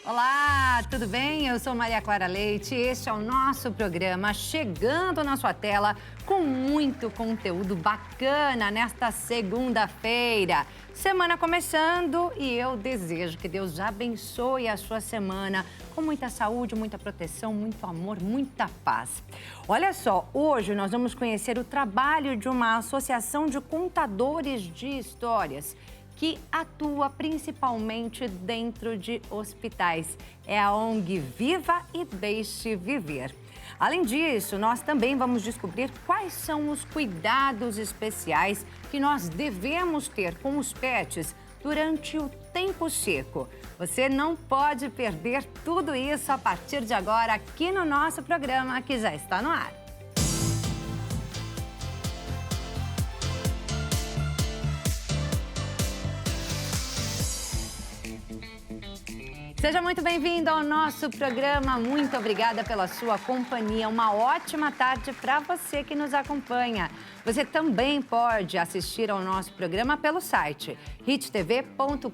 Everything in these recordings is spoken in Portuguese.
Olá, tudo bem? Eu sou Maria Clara Leite e este é o nosso programa chegando na sua tela com muito conteúdo bacana nesta segunda-feira. Semana começando e eu desejo que Deus abençoe a sua semana com muita saúde, muita proteção, muito amor, muita paz. Olha só, hoje nós vamos conhecer o trabalho de uma associação de contadores de histórias que atua principalmente dentro de hospitais. É a ONG Viva e Deixe Viver. Além disso, nós também vamos descobrir quais são os cuidados especiais que nós devemos ter com os pets durante o tempo seco. Você não pode perder tudo isso a partir de agora aqui no nosso programa que já está no ar. Seja muito bem-vindo ao nosso programa. Muito obrigada pela sua companhia. Uma ótima tarde para você que nos acompanha. Você também pode assistir ao nosso programa pelo site hittv.com.br.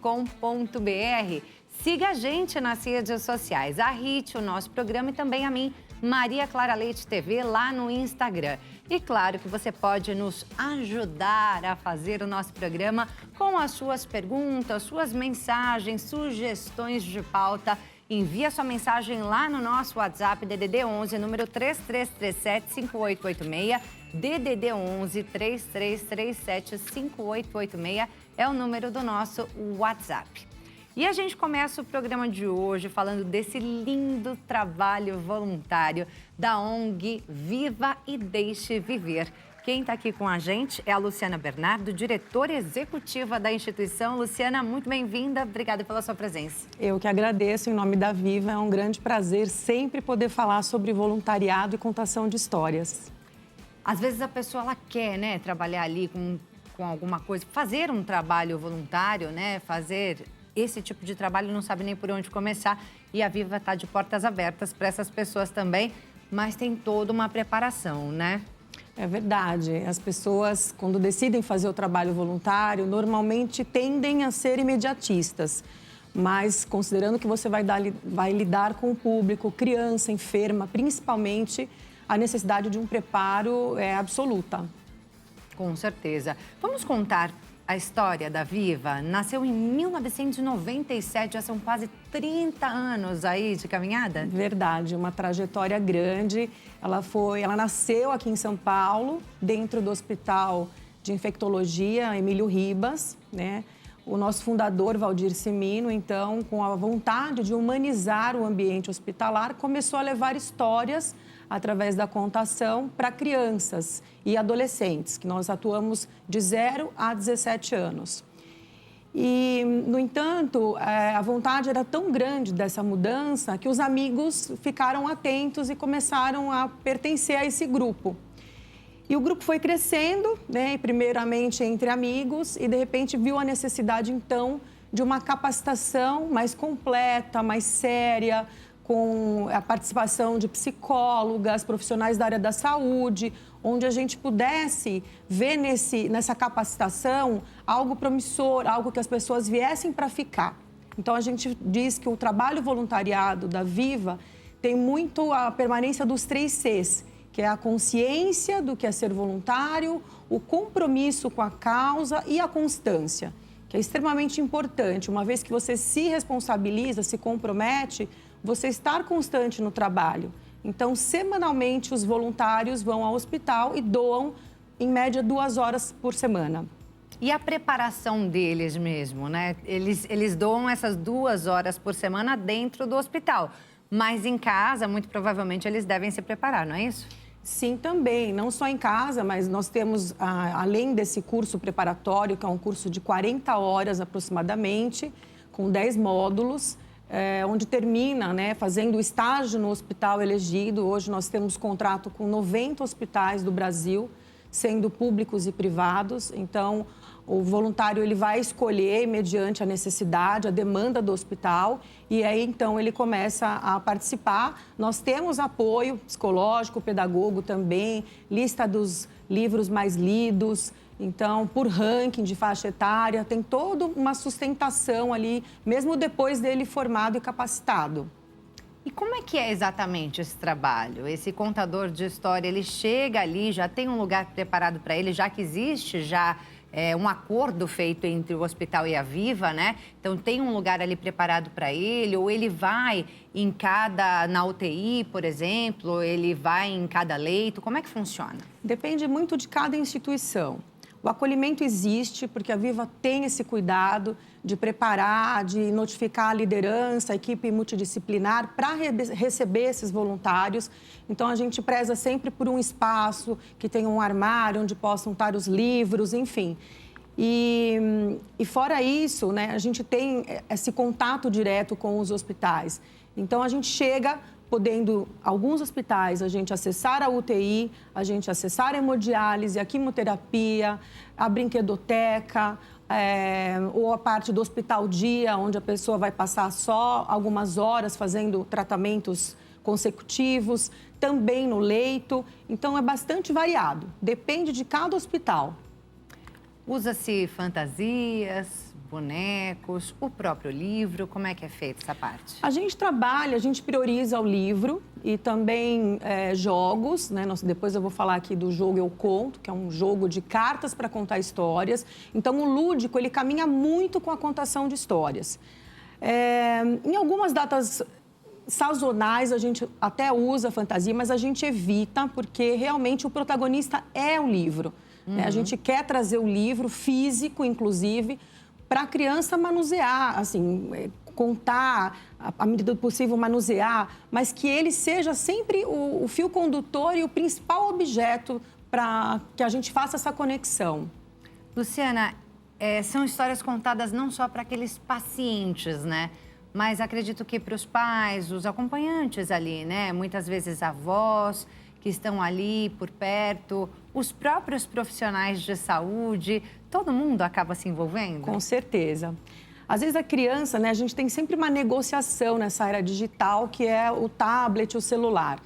Siga a gente nas redes sociais, a Hit, o nosso programa, e também a mim, Maria Clara Leite TV, lá no Instagram. E claro que você pode nos ajudar a fazer o nosso programa com as suas perguntas, suas mensagens, sugestões de pauta. Envie sua mensagem lá no nosso WhatsApp DDD 11, número 3337-5886. DDD 11 3337-5886 é o número do nosso WhatsApp. E a gente começa o programa de hoje falando desse lindo trabalho voluntário da ONG Viva e Deixe Viver. Quem está aqui com a gente é a Luciana Bernardo, diretora executiva da instituição. Luciana, muito bem-vinda. Obrigada pela sua presença. Eu que agradeço em nome da Viva. É um grande prazer sempre poder falar sobre voluntariado e contação de histórias. Às vezes a pessoa ela quer, né, trabalhar ali com alguma coisa, fazer um trabalho voluntário, né, fazer esse tipo de trabalho, não sabe nem por onde começar, e a Viva está de portas abertas para essas pessoas também, mas tem toda uma preparação, né? É verdade. As pessoas, quando decidem fazer o trabalho voluntário, normalmente tendem a ser imediatistas. Mas, considerando que você vai lidar com o público, criança, enferma, principalmente, a necessidade de um preparo é absoluta. Com certeza. Vamos contar a história da Viva. Nasceu em 1997, já são quase 30 anos aí de caminhada? Verdade, uma trajetória grande. Ela nasceu aqui em São Paulo, dentro do Hospital de Infectologia Emílio Ribas, né? O nosso fundador, Valdir Cimino, então, com a vontade de humanizar o ambiente hospitalar, começou a levar histórias através da contação para crianças e adolescentes, que nós atuamos de 0 a 17 anos. E, no entanto, a vontade era tão grande dessa mudança que os amigos ficaram atentos e começaram a pertencer a esse grupo. E o grupo foi crescendo, né, primeiramente entre amigos, e de repente viu a necessidade, então, de uma capacitação mais completa, mais séria, com a participação de psicólogas, profissionais da área da saúde, onde a gente pudesse ver nessa capacitação algo promissor, algo que as pessoas viessem para ficar. Então, a gente diz que o trabalho voluntariado da Viva tem muito a permanência dos 3 Cs, que é a consciência do que é ser voluntário, o compromisso com a causa e a constância, que é extremamente importante. Uma vez que você se responsabiliza, se compromete, você estar constante no trabalho. Então, semanalmente, os voluntários vão ao hospital e doam, em média, 2 horas por semana. E a preparação deles mesmo, né? Eles doam essas 2 horas por semana dentro do hospital, mas em casa, muito provavelmente, eles devem se preparar, não é isso? Sim, também. Não só em casa, mas nós temos, além desse curso preparatório, que é um curso de 40 horas aproximadamente, com 10 módulos, onde termina, né, fazendo o estágio no hospital elegido. Hoje nós temos contrato com 90 hospitais do Brasil, sendo públicos e privados. Então, o voluntário ele vai escolher mediante a necessidade, a demanda do hospital, e aí então ele começa a participar. Nós temos apoio psicológico, pedagogo também, lista dos livros mais lidos, Então, por ranking de faixa etária, tem toda uma sustentação ali, mesmo depois dele formado e capacitado. E como é que é exatamente esse trabalho? Esse contador de história, ele chega ali, já tem um lugar preparado para ele, já que existe um acordo feito entre o hospital e a Viva, né? Então, tem um lugar ali preparado para ele, ou ele vai na UTI, por exemplo, ele vai em cada leito, como é que funciona? Depende muito de cada instituição. O acolhimento existe porque a Viva tem esse cuidado de preparar, de notificar a liderança, a equipe multidisciplinar para receber esses voluntários. Então, a gente preza sempre por um espaço que tenha um armário onde possam estar os livros, enfim. E fora isso, né, a gente tem esse contato direto com os hospitais. Então, a gente chega podendo, alguns hospitais, a gente acessar a UTI, a gente acessar a hemodiálise, a quimioterapia, a brinquedoteca, ou a parte do hospital dia, onde a pessoa vai passar só algumas horas fazendo tratamentos consecutivos, também no leito. Então, é bastante variado, depende de cada hospital. Usa-se fantasias, bonecos, o próprio livro, como é que é feita essa parte? A gente trabalha, a gente prioriza o livro e também jogos, né? Depois eu vou falar aqui do jogo Eu Conto, que é um jogo de cartas para contar histórias. Então, o lúdico, ele caminha muito com a contação de histórias. Em algumas datas sazonais, a gente até usa fantasia, mas a gente evita, porque realmente o protagonista é o livro. Né? A gente quer trazer o livro físico, inclusive, para a criança manusear, assim, contar, à medida do possível manusear, mas que ele seja sempre o fio condutor e o principal objeto para que a gente faça essa conexão. Luciana, são histórias contadas não só para aqueles pacientes, né? Mas acredito que para os pais, os acompanhantes ali, né? Muitas vezes avós que estão ali por perto, os próprios profissionais de saúde, todo mundo acaba se envolvendo? Com certeza. Às vezes a criança, né, a gente tem sempre uma negociação nessa era digital, que é o tablet, o celular.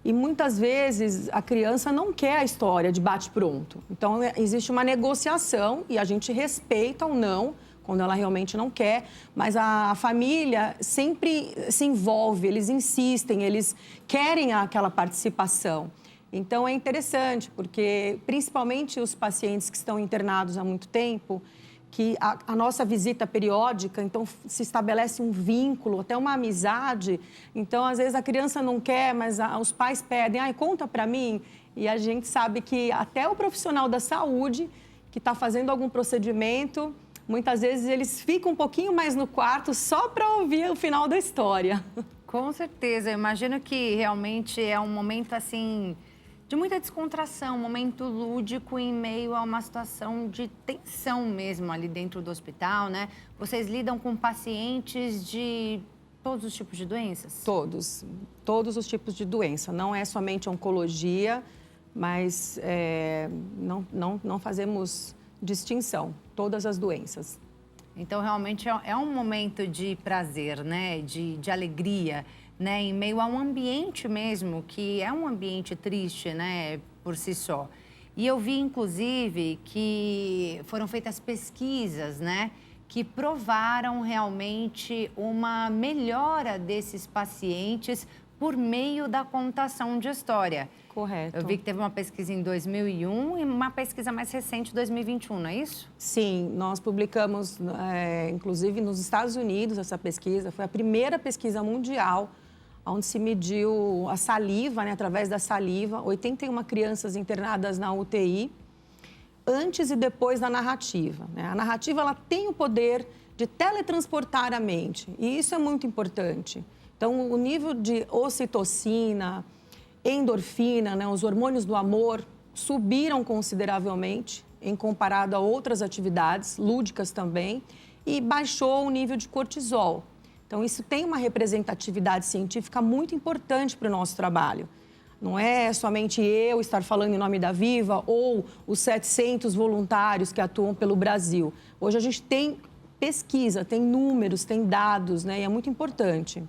E muitas vezes a criança não quer a história de bate-pronto. Então, existe uma negociação e a gente respeita ou não, quando ela realmente não quer, mas a família sempre se envolve, eles insistem, eles querem aquela participação. Então, é interessante, porque principalmente os pacientes que estão internados há muito tempo, que a nossa visita periódica, então se estabelece um vínculo, até uma amizade. Então, às vezes a criança não quer, mas os pais pedem, conta para mim. E a gente sabe que até o profissional da saúde que está fazendo algum procedimento, muitas vezes eles ficam um pouquinho mais no quarto só para ouvir o final da história. Com certeza, eu imagino que realmente é um momento assim de muita descontração, um momento lúdico em meio a uma situação de tensão mesmo ali dentro do hospital, né? Vocês lidam com pacientes de todos os tipos de doenças? Todos os tipos de doença. Não é somente oncologia, mas não fazemos distinção, todas as doenças. Então, realmente é um momento de prazer, né? De alegria, né? Em meio a um ambiente mesmo, que é um ambiente triste, né? Por si só. E eu vi, inclusive, que foram feitas pesquisas, né? Que provaram realmente uma melhora desses pacientes por meio da contação de história. Correto. Eu vi que teve uma pesquisa em 2001 e uma pesquisa mais recente em 2021, não é isso? Sim, nós publicamos, inclusive nos Estados Unidos, essa pesquisa. Foi a primeira pesquisa mundial onde se mediu a saliva, né, através da saliva, 81 crianças internadas na UTI, antes e depois da narrativa. Né? A narrativa ela tem o poder de teletransportar a mente, e isso é muito importante. Então, o nível de ocitocina, endorfina, né, os hormônios do amor, subiram consideravelmente em comparado a outras atividades, lúdicas também, e baixou o nível de cortisol. Então, isso tem uma representatividade científica muito importante para o nosso trabalho. Não é somente eu estar falando em nome da Viva ou os 700 voluntários que atuam pelo Brasil. Hoje a gente tem pesquisa, tem números, tem dados, né? E é muito importante.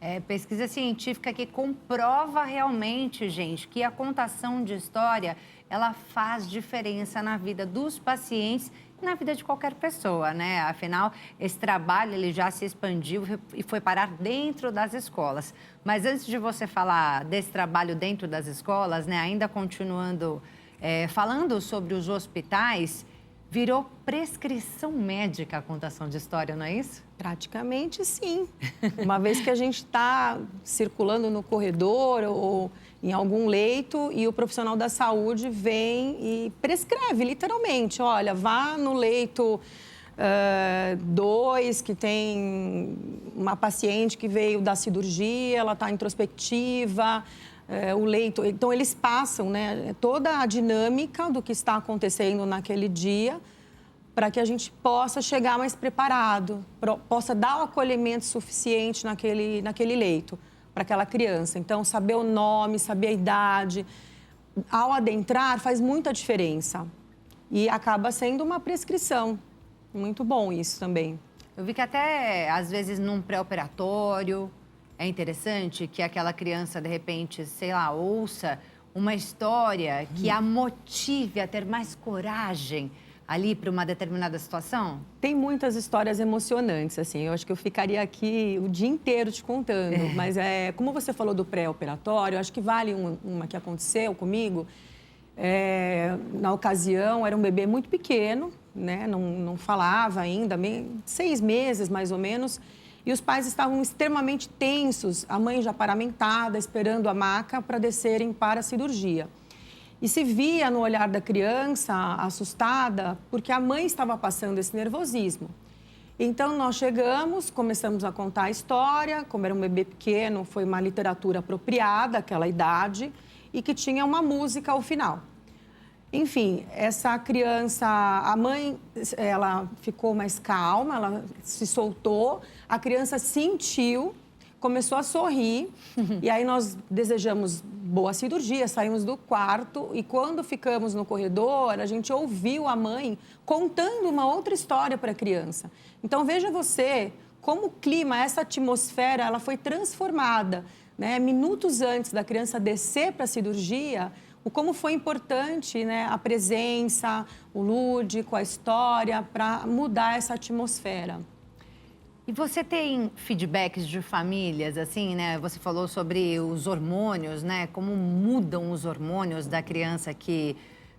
É pesquisa científica que comprova realmente, gente, que a contação de história, ela faz diferença na vida dos pacientes e na vida de qualquer pessoa, né? Afinal, esse trabalho ele já se expandiu e foi parar dentro das escolas. Mas antes de você falar desse trabalho dentro das escolas, né, ainda continuando falando sobre os hospitais, virou prescrição médica a contação de história, não é isso? Praticamente sim. Uma vez que a gente está circulando no corredor ou em algum leito e o profissional da saúde vem e prescreve, literalmente. Olha, vá no leito 2, que tem uma paciente que veio da cirurgia, ela está introspectiva, o leito. Então, eles passam, né, toda a dinâmica do que está acontecendo naquele dia para que a gente possa chegar mais preparado, possa dar o acolhimento suficiente naquele leito para aquela criança. Então, saber o nome, saber a idade, ao adentrar, faz muita diferença. E acaba sendo uma prescrição. Muito bom isso também. Eu vi que até, às vezes, num pré-operatório, é interessante que aquela criança, de repente, sei lá, ouça uma história que a motive a ter mais coragem ali para uma determinada situação? Tem muitas histórias emocionantes, assim. Eu acho que eu ficaria aqui o dia inteiro te contando. Mas, como você falou do pré-operatório, acho que vale uma que aconteceu comigo. Na ocasião, era um bebê muito pequeno, né? Não falava ainda, 6 meses mais ou menos. E os pais estavam extremamente tensos, a mãe já paramentada, esperando a maca para descerem para a cirurgia. E se via no olhar da criança, assustada, porque a mãe estava passando esse nervosismo. Então, nós chegamos, começamos a contar a história, como era um bebê pequeno, foi uma literatura apropriada àquela idade e que tinha uma música ao final. Enfim, essa criança, a mãe, ela ficou mais calma, ela se soltou, a criança sentiu, começou a sorrir, e aí nós desejamos boa cirurgia, saímos do quarto, e quando ficamos no corredor, a gente ouviu a mãe contando uma outra história para a criança. Então, veja você como o clima, essa atmosfera, ela foi transformada, né? Minutos antes da criança descer para a cirurgia, como foi importante, né, a presença, o lúdico, a história, para mudar essa atmosfera. E você tem feedbacks de famílias, assim, né? Você falou sobre os hormônios, né? Como mudam os hormônios da criança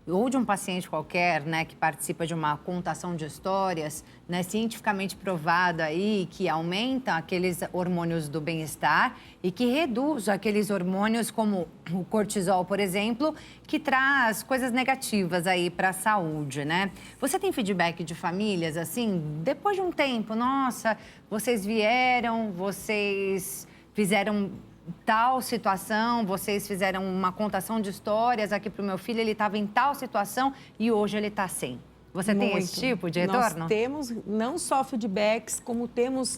ou de um paciente qualquer, né, que participa de uma contação de histórias, né, cientificamente provado aí que aumenta aqueles hormônios do bem-estar e que reduz aqueles hormônios como o cortisol, por exemplo, que traz coisas negativas aí para a saúde, né? Você tem feedback de famílias, assim, depois de um tempo, nossa, vocês vieram, vocês fizeram tal situação, vocês fizeram uma contação de histórias aqui para o meu filho, ele estava em tal situação e hoje ele está sem. Você tem esse tipo de retorno? Nós temos não só feedbacks, como temos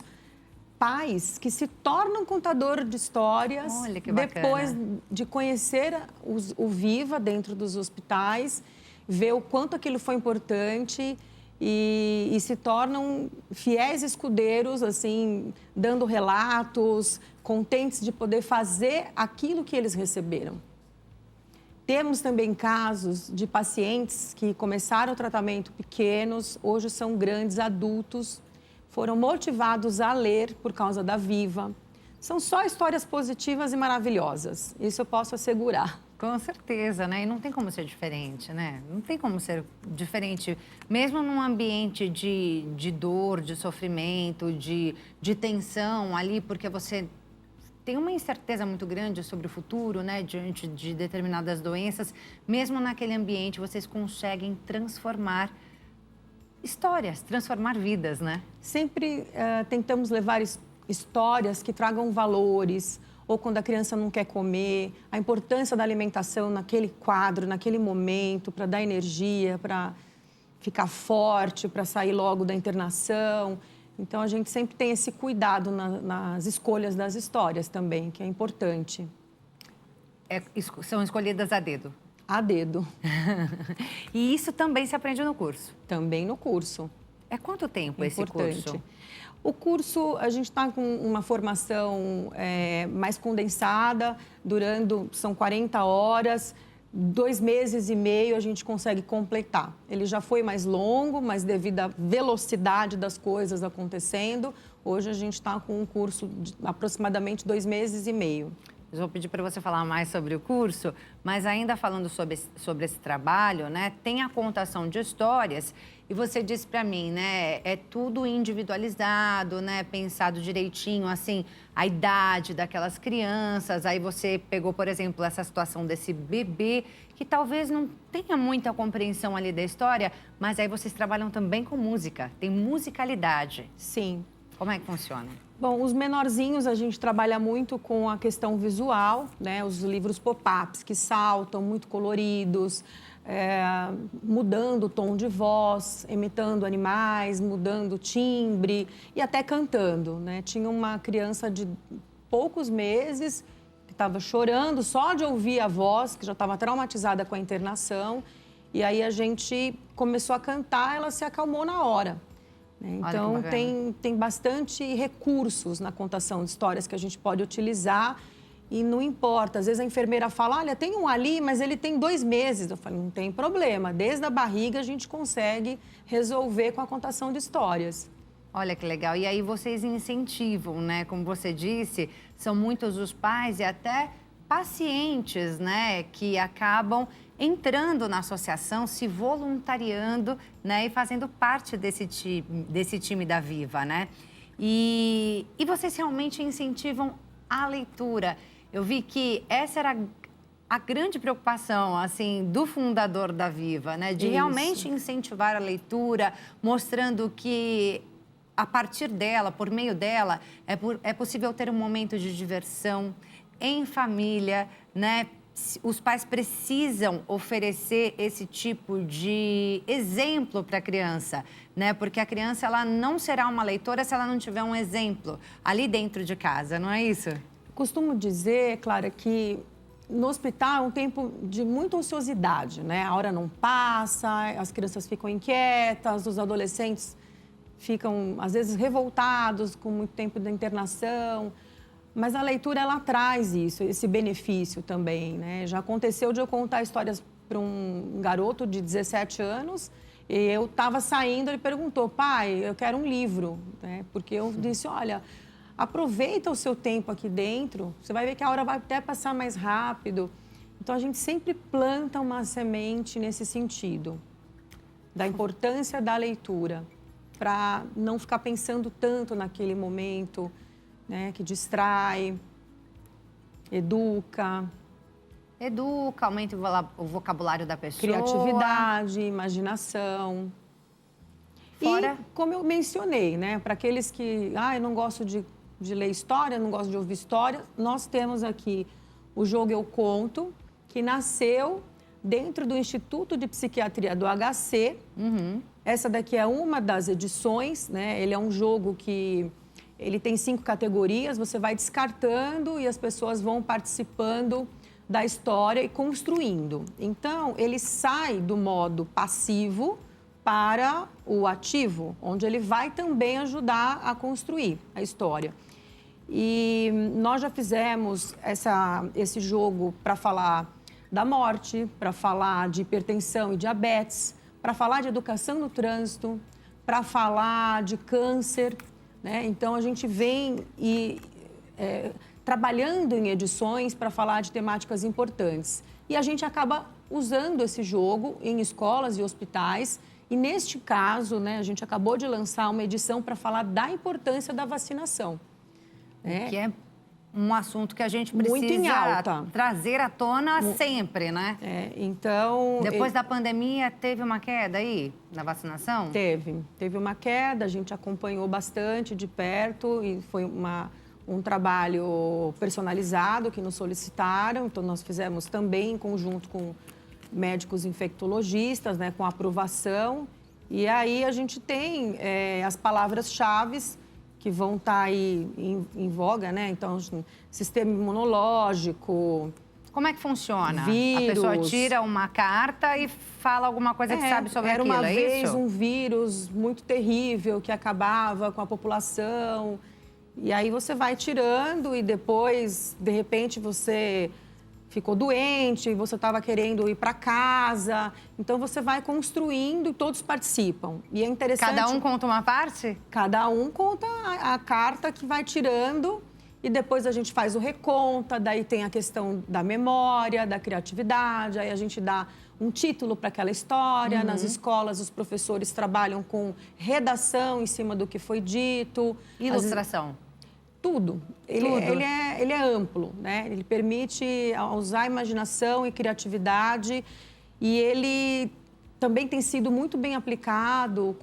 pais que se tornam contador de histórias. Olha, que bacana. Depois de conhecer o Viva dentro dos hospitais, ver o quanto aquilo foi importante e se tornam fiéis escudeiros, assim, dando relatos, contentes de poder fazer aquilo que eles receberam. Temos também casos de pacientes que começaram o tratamento pequenos, hoje são grandes adultos, foram motivados a ler por causa da Viva. São só histórias positivas e maravilhosas, isso eu posso assegurar. Com certeza, né? E não tem como ser diferente, né? Não tem como ser diferente, mesmo num ambiente de dor, de sofrimento, de tensão ali, porque você tem uma incerteza muito grande sobre o futuro, né? Diante de determinadas doenças. Mesmo naquele ambiente, vocês conseguem transformar histórias, transformar vidas, né? Sempre tentamos levar histórias que tragam valores, ou quando a criança não quer comer, a importância da alimentação naquele quadro, naquele momento, para dar energia, para ficar forte, para sair logo da internação. Então, a gente sempre tem esse cuidado nas escolhas das histórias também, que é importante. São escolhidas a dedo? A dedo. E isso também se aprende no curso? Também no curso. É quanto tempo esse curso? O curso, a gente está com uma formação mais condensada, são 40 horas, 2 meses e meio a gente consegue completar. Ele já foi mais longo, mas devido à velocidade das coisas acontecendo, hoje a gente está com um curso de aproximadamente 2 meses e meio. Eu vou pedir para você falar mais sobre o curso, mas ainda falando sobre esse trabalho, né? Tem a contação de histórias e você disse para mim, né? É tudo individualizado, né? Pensado direitinho, assim, a idade daquelas crianças. Aí você pegou, por exemplo, essa situação desse bebê que talvez não tenha muita compreensão ali da história, mas aí vocês trabalham também com música, tem musicalidade. Sim. Como é que funciona? Bom, os menorzinhos a gente trabalha muito com a questão visual, né? Os livros pop-ups que saltam, muito coloridos, mudando o tom de voz, imitando animais, mudando o timbre e até cantando, né? Tinha uma criança de poucos meses que estava chorando só de ouvir a voz, que já estava traumatizada com a internação, e aí a gente começou a cantar, ela se acalmou na hora. Então, tem bastante recursos na contação de histórias que a gente pode utilizar e não importa. Às vezes a enfermeira fala, olha, tem um ali, mas ele tem 2 meses. Eu falo, não tem problema. Desde a barriga a gente consegue resolver com a contação de histórias. Olha que legal. E aí vocês incentivam, né? Como você disse, são muitos os pais e até pacientes, né? Que acabam entrando na associação, se voluntariando, né, e fazendo parte desse time da Viva, né? E vocês realmente incentivam a leitura. Eu vi que essa era a grande preocupação, assim, do fundador da Viva, né? De realmente incentivar a leitura, mostrando que a partir dela, por meio dela, é possível ter um momento de diversão em família, né? Os pais precisam oferecer esse tipo de exemplo para a criança, né? Porque a criança ela não será uma leitora se ela não tiver um exemplo ali dentro de casa, não é isso? Costumo dizer, Clara, que no hospital é um tempo de muita ociosidade, né? A hora não passa, as crianças ficam inquietas, os adolescentes ficam, às vezes, revoltados com muito tempo da internação. Mas a leitura, ela traz isso, esse benefício também, né? Já aconteceu de eu contar histórias para um garoto de 17 anos e eu estava saindo, ele perguntou, pai, eu quero um livro, né? Porque eu disse, olha, aproveita o seu tempo aqui dentro, você vai ver que a hora vai até passar mais rápido. Então, a gente sempre planta uma semente nesse sentido, da importância da leitura, para não ficar pensando tanto naquele momento, né, que distrai, educa. Educa, aumenta o vocabulário da pessoa. Criatividade, imaginação. Fora... E, como eu mencionei, né, para aqueles que, eu não gosto de ler história, não gosto de ouvir história, nós temos aqui o Jogo Eu Conto, que nasceu dentro do Instituto de Psiquiatria do HC. Essa daqui é uma das edições, né, ele é um jogo que... Ele tem 5 categorias, você vai descartando e as pessoas vão participando da história e construindo. Então, ele sai do modo passivo para o ativo, onde ele vai também ajudar a construir a história. E nós já fizemos esse jogo para falar da morte, para falar de hipertensão e diabetes, para falar de educação no trânsito, para falar de câncer, né? Então, a gente vem trabalhando em edições para falar de temáticas importantes. E a gente acaba usando esse jogo em escolas e hospitais. E, neste caso, né, a gente acabou de lançar uma edição para falar da importância da vacinação. Né? Que é um assunto que a gente precisa muito em alta. Trazer à tona sempre, né? Então... Depois da pandemia, teve uma queda aí na vacinação? Teve uma queda, a gente acompanhou bastante de perto e foi um trabalho personalizado que nos solicitaram. Então, nós fizemos também em conjunto com médicos infectologistas, né, com aprovação. E aí a gente tem as palavras-chave que vão estar aí em voga, né? Então, sistema imunológico, Como é que funciona? Vírus. A pessoa tira uma carta e fala alguma coisa que sabe sobre aquilo, era uma vez isso? um vírus muito terrível que acabava com a população. E aí você vai tirando e depois, de repente, você ficou doente, você estava querendo ir para casa. Então, você vai construindo e todos participam. E é interessante... Cada um conta uma parte? Cada um conta a carta que vai tirando e depois a gente faz o reconta, daí tem a questão da memória, da criatividade, aí a gente dá um título para aquela história. Nas escolas, os professores trabalham com redação em cima do que foi dito. Ilustração? Tudo. Ele é amplo, né? Ele permite usar a imaginação e criatividade e ele também tem sido muito bem aplicado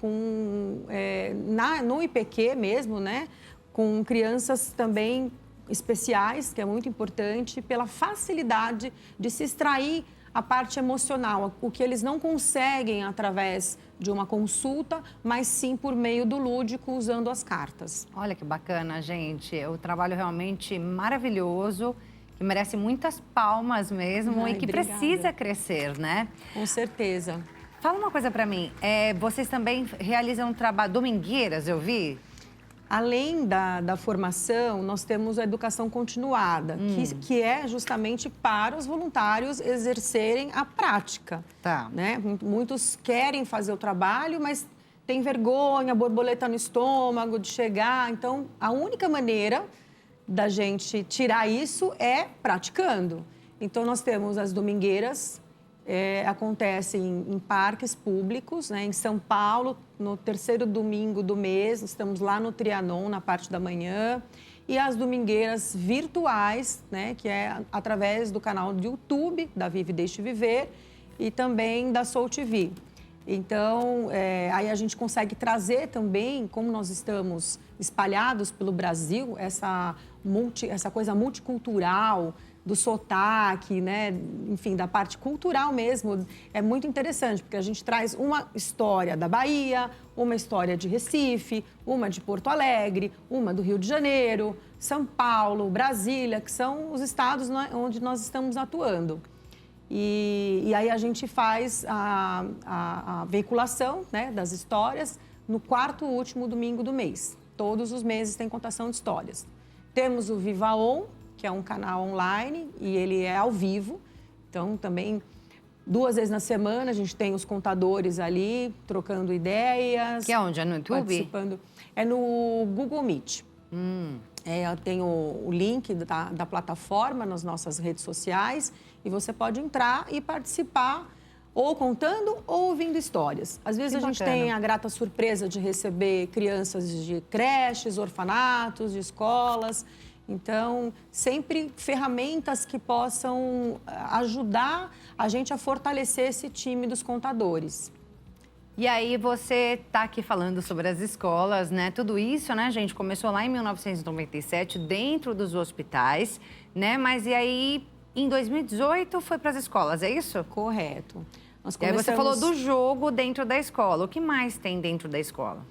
no IPQ mesmo, né? Com crianças também especiais, que é muito importante, pela facilidade de se extrair a parte emocional, o que eles não conseguem através de uma consulta, mas sim por meio do lúdico, usando as cartas. Olha que bacana, gente. O trabalho realmente maravilhoso, que merece muitas palmas mesmo e que obrigada. Precisa crescer, né? Com certeza. Fala uma coisa pra mim, vocês também realizam um trabalho, domingueiras, eu vi? Além da formação, nós temos a educação continuada, que é justamente para os voluntários exercerem a prática. Tá. Né? Muitos querem fazer o trabalho, mas tem vergonha, borboleta no estômago de chegar. Então, a única maneira da gente tirar isso é praticando. Então, nós temos as domingueiras, acontecem em parques públicos, né? Em São Paulo, no terceiro domingo do mês, estamos lá no Trianon, na parte da manhã. E as domingueiras virtuais, né? Que é através do canal do YouTube, da Vive Deixe Viver, e também da Soul TV. Então, aí a gente consegue trazer também, como nós estamos espalhados pelo Brasil, essa coisa multicultural, do sotaque, né? Enfim, da parte cultural mesmo, é muito interessante, porque a gente traz uma história da Bahia, uma história de Recife, uma de Porto Alegre, uma do Rio de Janeiro, São Paulo, Brasília, que são os estados onde nós estamos atuando. E aí a gente faz a veiculação, né, das histórias no quarto e último domingo do mês. Todos os meses tem contação de histórias. Temos o Viva On, que é um canal online e ele é ao vivo. Então, também, 2 vezes na semana, a gente tem os contadores ali, trocando ideias. Que é onde? É no YouTube? Participando. É no Google Meet. Eu tenho o link da plataforma nas nossas redes sociais e você pode entrar e participar ou contando ou ouvindo histórias. Às vezes a gente tem a grata surpresa de receber crianças de creches, orfanatos, de escolas. Então, sempre ferramentas que possam ajudar a gente a fortalecer esse time dos contadores. E aí você está aqui falando sobre as escolas, né? Tudo isso, né, gente, começou lá em 1997, dentro dos hospitais, né? Mas e aí, em 2018, foi para as escolas, é isso? Correto. E aí você falou do jogo dentro da escola. O que mais tem dentro da escola?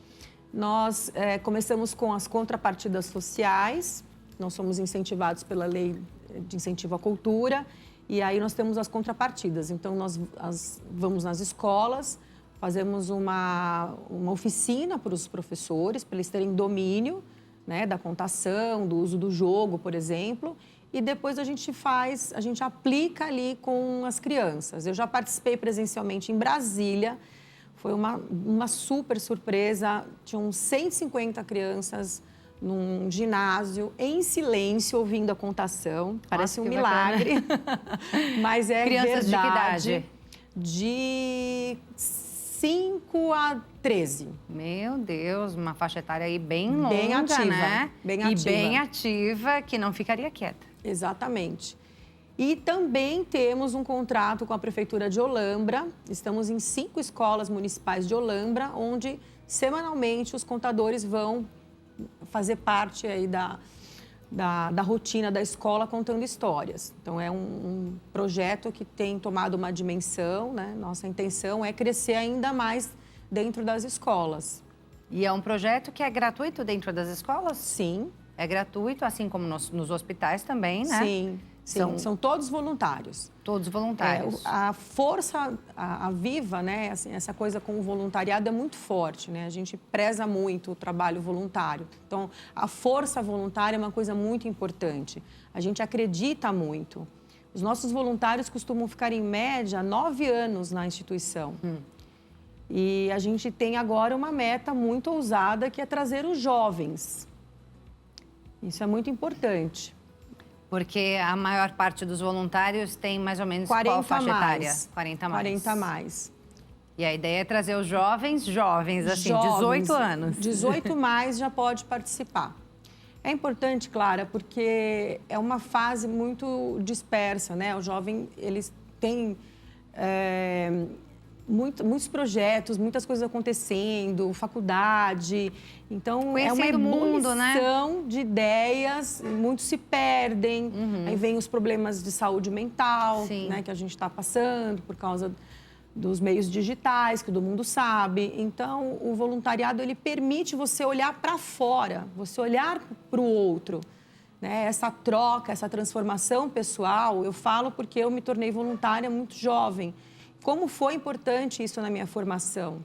Nós começamos com as contrapartidas sociais. Nós somos incentivados pela Lei de Incentivo à Cultura e aí nós temos as contrapartidas. Então, nós vamos nas escolas, fazemos uma oficina para os professores, para eles terem domínio, né, da contação, do uso do jogo, por exemplo. E depois a gente aplica ali com as crianças. Eu já participei presencialmente em Brasília, foi uma super surpresa, tinham 150 crianças num ginásio, em silêncio, ouvindo a contação. Parece um milagre, mas é crianças verdade. De que idade? De 5 a 13. Meu Deus, uma faixa etária aí bem longa, bem ativa, né? Bem ativa. E bem ativa, que não ficaria quieta. Exatamente. E também temos um contrato com a Prefeitura de Olambra. Estamos em 5 escolas municipais de Olambra, onde semanalmente os contadores vão fazer parte aí da rotina da escola contando histórias. Então, é um projeto que tem tomado uma dimensão, né? Nossa intenção é crescer ainda mais dentro das escolas. E é um projeto que é gratuito dentro das escolas? Sim. É gratuito, assim como nos hospitais também, né? Sim. Sim, são todos voluntários. Todos voluntários. A força, a Viva, né, assim, essa coisa com o voluntariado é muito forte, né? A gente preza muito o trabalho voluntário. Então, a força voluntária é uma coisa muito importante. A gente acredita muito. Os nossos voluntários costumam ficar, em média, 9 anos na instituição. E a gente tem agora uma meta muito ousada, que é trazer os jovens. Isso é muito importante. Porque a maior parte dos voluntários tem mais ou menos 40 qual faixa etária? mais. 40 mais. 40 mais. E a ideia é trazer os jovens, assim, Jovens, 18 anos. 18 mais já pode participar. É importante, Clara, porque é uma fase muito dispersa, né? O jovem, eles têm muitos projetos, muitas coisas acontecendo, faculdade. Então, é uma ebulição de ideias, muitos se perdem. Aí vem os problemas de saúde mental, né, que a gente está passando por causa dos meios digitais, que todo mundo sabe. Então, o voluntariado, ele permite você olhar para fora, você olhar para o outro, né? Essa troca, essa transformação pessoal, eu falo porque eu me tornei voluntária muito jovem. Como foi importante isso na minha formação.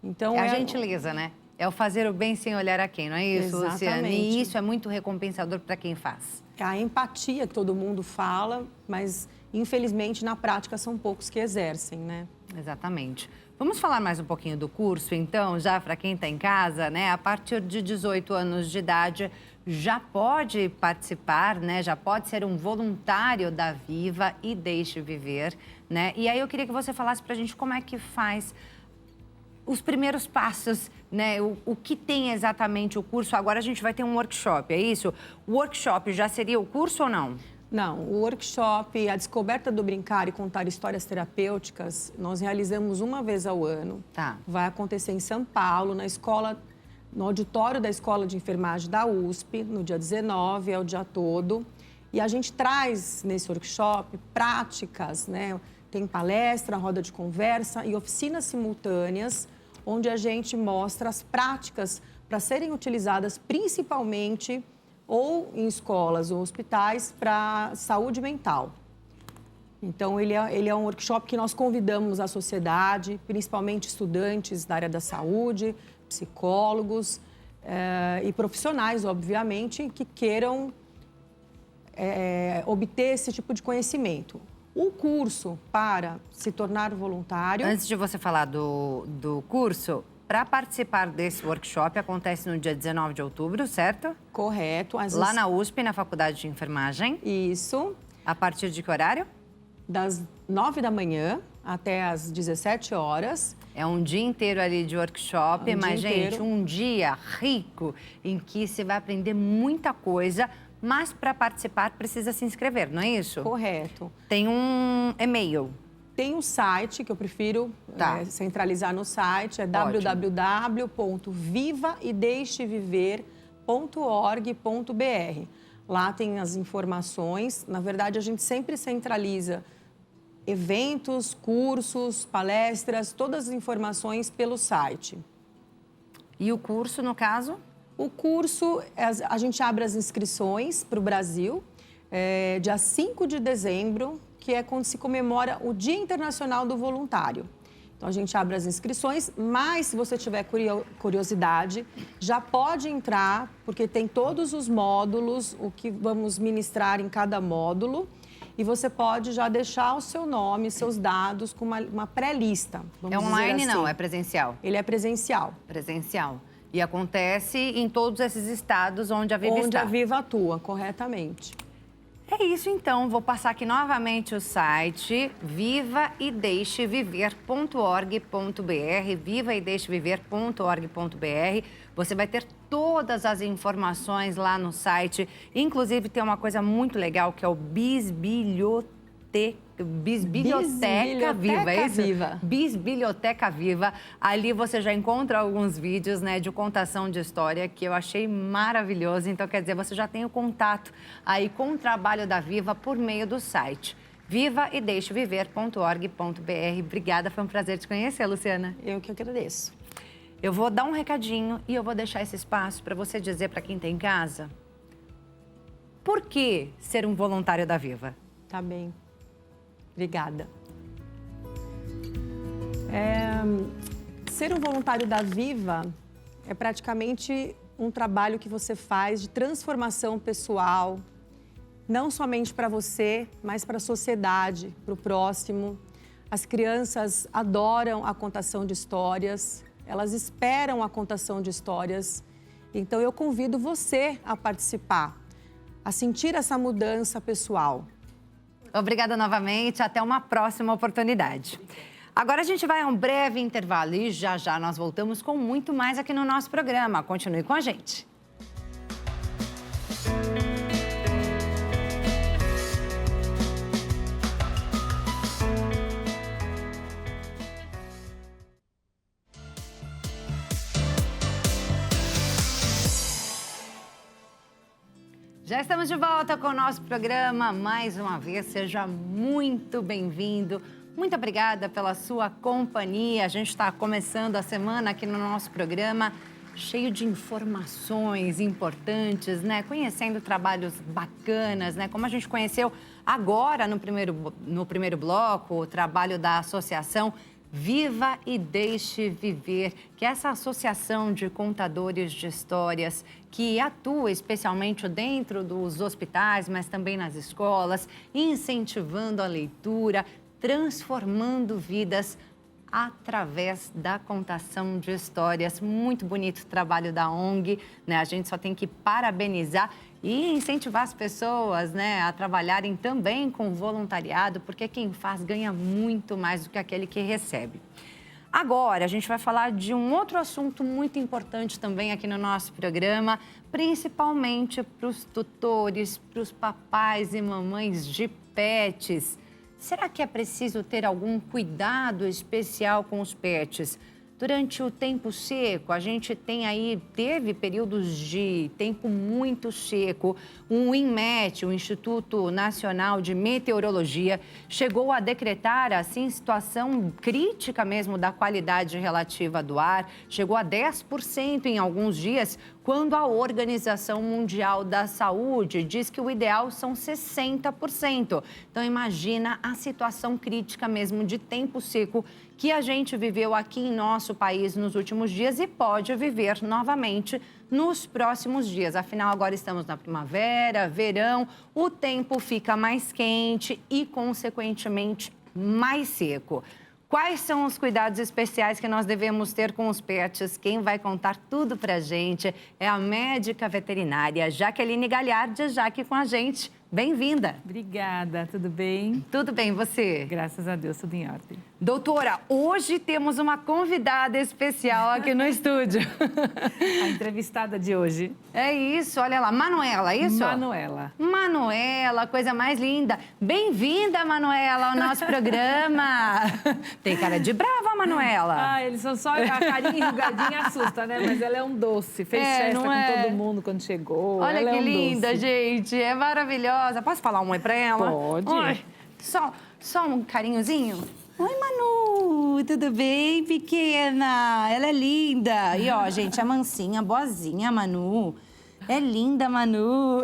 Então, é a gentileza, né? É o fazer o bem sem olhar a quem, não é isso, Luciana? E isso é muito recompensador para quem faz. É a empatia que todo mundo fala, mas, infelizmente, na prática, são poucos que exercem, né? Exatamente. Vamos falar mais um pouquinho do curso, então, já para quem está em casa, né? A partir de 18 anos de idade, já pode participar, né? Já pode ser um voluntário da Viva e Deixe Viver, né? E aí eu queria que você falasse para a gente como é que faz os primeiros passos, né? O que tem exatamente o curso. Agora a gente vai ter um workshop, é isso? O workshop já seria o curso ou não? Não, o workshop, a descoberta do brincar e contar histórias terapêuticas, nós realizamos uma vez ao ano. Tá. Vai acontecer em São Paulo, no auditório da Escola de Enfermagem da USP, no dia 19, é o dia todo. E a gente traz nesse workshop práticas, né? Tem palestra, roda de conversa e oficinas simultâneas, onde a gente mostra as práticas para serem utilizadas principalmente ou em escolas ou hospitais para saúde mental. Então, ele é um workshop que nós convidamos a sociedade, principalmente estudantes da área da saúde, psicólogos e profissionais, obviamente, que queiram obter esse tipo de conhecimento. O curso para se tornar voluntário... Antes de você falar do curso, para participar desse workshop, acontece no dia 19 de outubro, certo? Correto. Lá na USP, na Faculdade de Enfermagem. Isso. A partir de que horário? Das 9 da manhã até as 17 horas. É um dia inteiro ali de workshop, mas, gente, um dia rico em que você vai aprender muita coisa, mas para participar precisa se inscrever, não é isso? Correto. Tem um e-mail. Tem um site que eu prefiro centralizar no site, é www.vivaedeixeviver.org.br. Lá tem as informações. Na verdade, a gente sempre centraliza eventos, cursos, palestras, todas as informações pelo site. E o curso, no caso? O curso, a gente abre as inscrições para o Brasil, dia 5 de dezembro, que é quando se comemora o Dia Internacional do Voluntário. Então, a gente abre as inscrições, mas se você tiver curiosidade, já pode entrar, porque tem todos os módulos, o que vamos ministrar em cada módulo, e você pode já deixar o seu nome, seus dados com uma pré-lista. É online, assim. Não? É presencial? Ele é presencial. Presencial. E acontece em todos esses estados onde a Viva está? Onde a Viva atua, corretamente. É isso, então. Vou passar aqui novamente o site vivaedeixeviver.org.br, vivaedeixeviver.org.br. Você vai ter todas as informações lá no site. Inclusive, tem uma coisa muito legal, que é o Bisbilhoteca Viva, é isso? Bisbilhoteca Viva. Ali você já encontra alguns vídeos, né, de contação de história que eu achei maravilhoso. Então, quer dizer, você já tem o contato aí com o trabalho da Viva por meio do site vivaedeixeviver.org.br. Obrigada, foi um prazer te conhecer, Luciana. Eu que agradeço. Eu vou dar um recadinho e eu vou deixar esse espaço para você dizer para quem está em casa Por que ser um voluntário da Viva? Tá bem. Obrigada. Ser um voluntário da Viva é praticamente um trabalho que você faz de transformação pessoal, não somente para você, mas para a sociedade, para o próximo. As crianças adoram a contação de histórias, elas esperam a contação de histórias. Então, eu convido você a participar, a sentir essa mudança pessoal. Obrigada novamente, até uma próxima oportunidade. Agora a gente vai a um breve intervalo e já já nós voltamos com muito mais aqui no nosso programa. Continue com a gente. Já estamos de volta com o nosso programa. Mais uma vez, seja muito bem-vindo. Muito obrigada pela sua companhia. A gente está começando a semana aqui no nosso programa cheio de informações importantes, né? Conhecendo trabalhos bacanas, né? Como a gente conheceu agora no primeiro bloco, o trabalho da Associação Viva e Deixe Viver, que é essa associação de contadores de histórias que atua especialmente dentro dos hospitais, mas também nas escolas, incentivando a leitura, transformando vidas através da contação de histórias. Muito bonito o trabalho da ONG, né? A gente só tem que parabenizar e incentivar as pessoas, né, a trabalharem também com voluntariado, porque quem faz ganha muito mais do que aquele que recebe. Agora, a gente vai falar de um outro assunto muito importante também aqui no nosso programa, principalmente para os tutores, para os papais e mamães de pets. Será que é preciso ter algum cuidado especial com os pets? Durante o tempo seco, a gente teve períodos de tempo muito seco. O INMET, o Instituto Nacional de Meteorologia, chegou a decretar, assim, situação crítica mesmo da qualidade relativa do ar. Chegou a 10% em alguns dias, quando a Organização Mundial da Saúde diz que o ideal são 60%. Então, imagina a situação crítica mesmo de tempo seco que a gente viveu aqui em nosso país nos últimos dias e pode viver novamente nos próximos dias. Afinal, agora estamos na primavera, verão, o tempo fica mais quente e, consequentemente, mais seco. Quais são os cuidados especiais que nós devemos ter com os pets? Quem vai contar tudo pra gente é a médica veterinária Jaqueline Gagliardi, já aqui com a gente. Bem-vinda. Obrigada, tudo bem? Tudo bem, você? Graças a Deus, tudo em ordem. Doutora, hoje temos uma convidada especial aqui no estúdio. A entrevistada de hoje. É isso, olha lá, Manuela, é isso? Manuela. Manuela, coisa mais linda. Bem-vinda, Manuela, ao nosso programa. Tem cara de brava, Manuela. Ah, eles são só a carinha enrugadinha assusta, né? Mas ela é um doce. Fez festa com todo mundo quando chegou. Olha ela que é um linda, doce. gente. É maravilhosa. Posso falar um oi pra ela? Pode. Oi. Só um carinhozinho. Oi, Manu, tudo bem, pequena? Ela é linda. E, ó, gente, a mansinha, boazinha, Manu. É linda, Manu.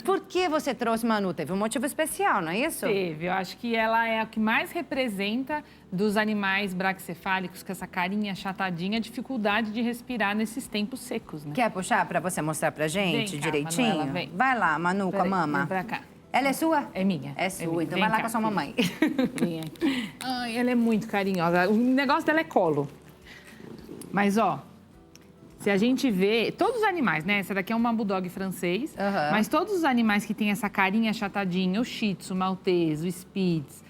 Por que você trouxe Manu? Teve um motivo especial, não é isso? Teve. Eu acho que ela é a que mais representa dos animais braquicefálicos, com essa carinha achatadinha, dificuldade de respirar nesses tempos secos, né? Quer puxar pra você mostrar pra gente Vem cá, direitinho? Manuela, vem. Vai lá, Manu, com a mama. Vem pra cá. Ela é sua? É minha. É sua, minha. então Vem vai lá cá, com a sua filha. mamãe. Vem aqui. Ai, ela é muito carinhosa. O negócio dela é colo. Mas, ó, se a gente vê... Todos os animais, né? Essa daqui é uma bulldog francês. Mas todos os animais que têm essa carinha achatadinha, o shih tzu, o maltese, o spitz,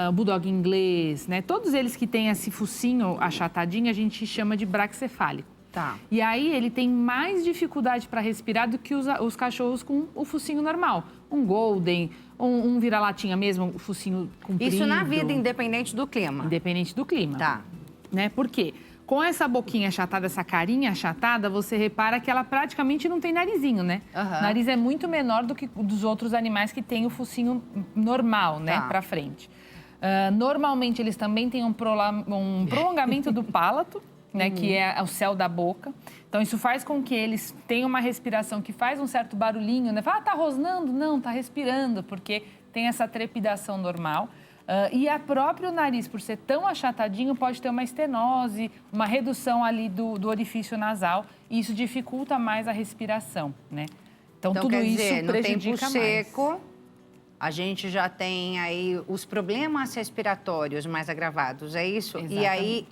o bulldog inglês, né? Todos eles que têm esse focinho achatadinho, a gente chama de braquicefálico. Tá. E aí ele tem mais dificuldade para respirar do que os cachorros com o focinho normal. Um golden, um vira-latinha mesmo, o focinho comprido. Isso na vida, independente do clima. Independente do clima. Tá. Né? Por quê? Com essa boquinha achatada, essa carinha achatada, você repara que ela praticamente não tem narizinho, né? O nariz é muito menor do que dos outros animais que têm o focinho normal, né? Pra frente. Normalmente, eles também têm um prolongamento do palato, né, que é o céu da boca. Então, isso faz com que eles tenham uma respiração que faz um certo barulhinho, né? Fala, tá rosnando? Não, tá respirando, porque tem essa trepidação normal. E a próprio nariz, por ser tão achatadinho, pode ter uma estenose, uma redução ali do orifício nasal, e isso dificulta mais a respiração, né? Então tudo quer isso dizer, prejudica no tempo seco, a gente já tem aí os problemas respiratórios mais agravados, é isso? Exatamente. E aí,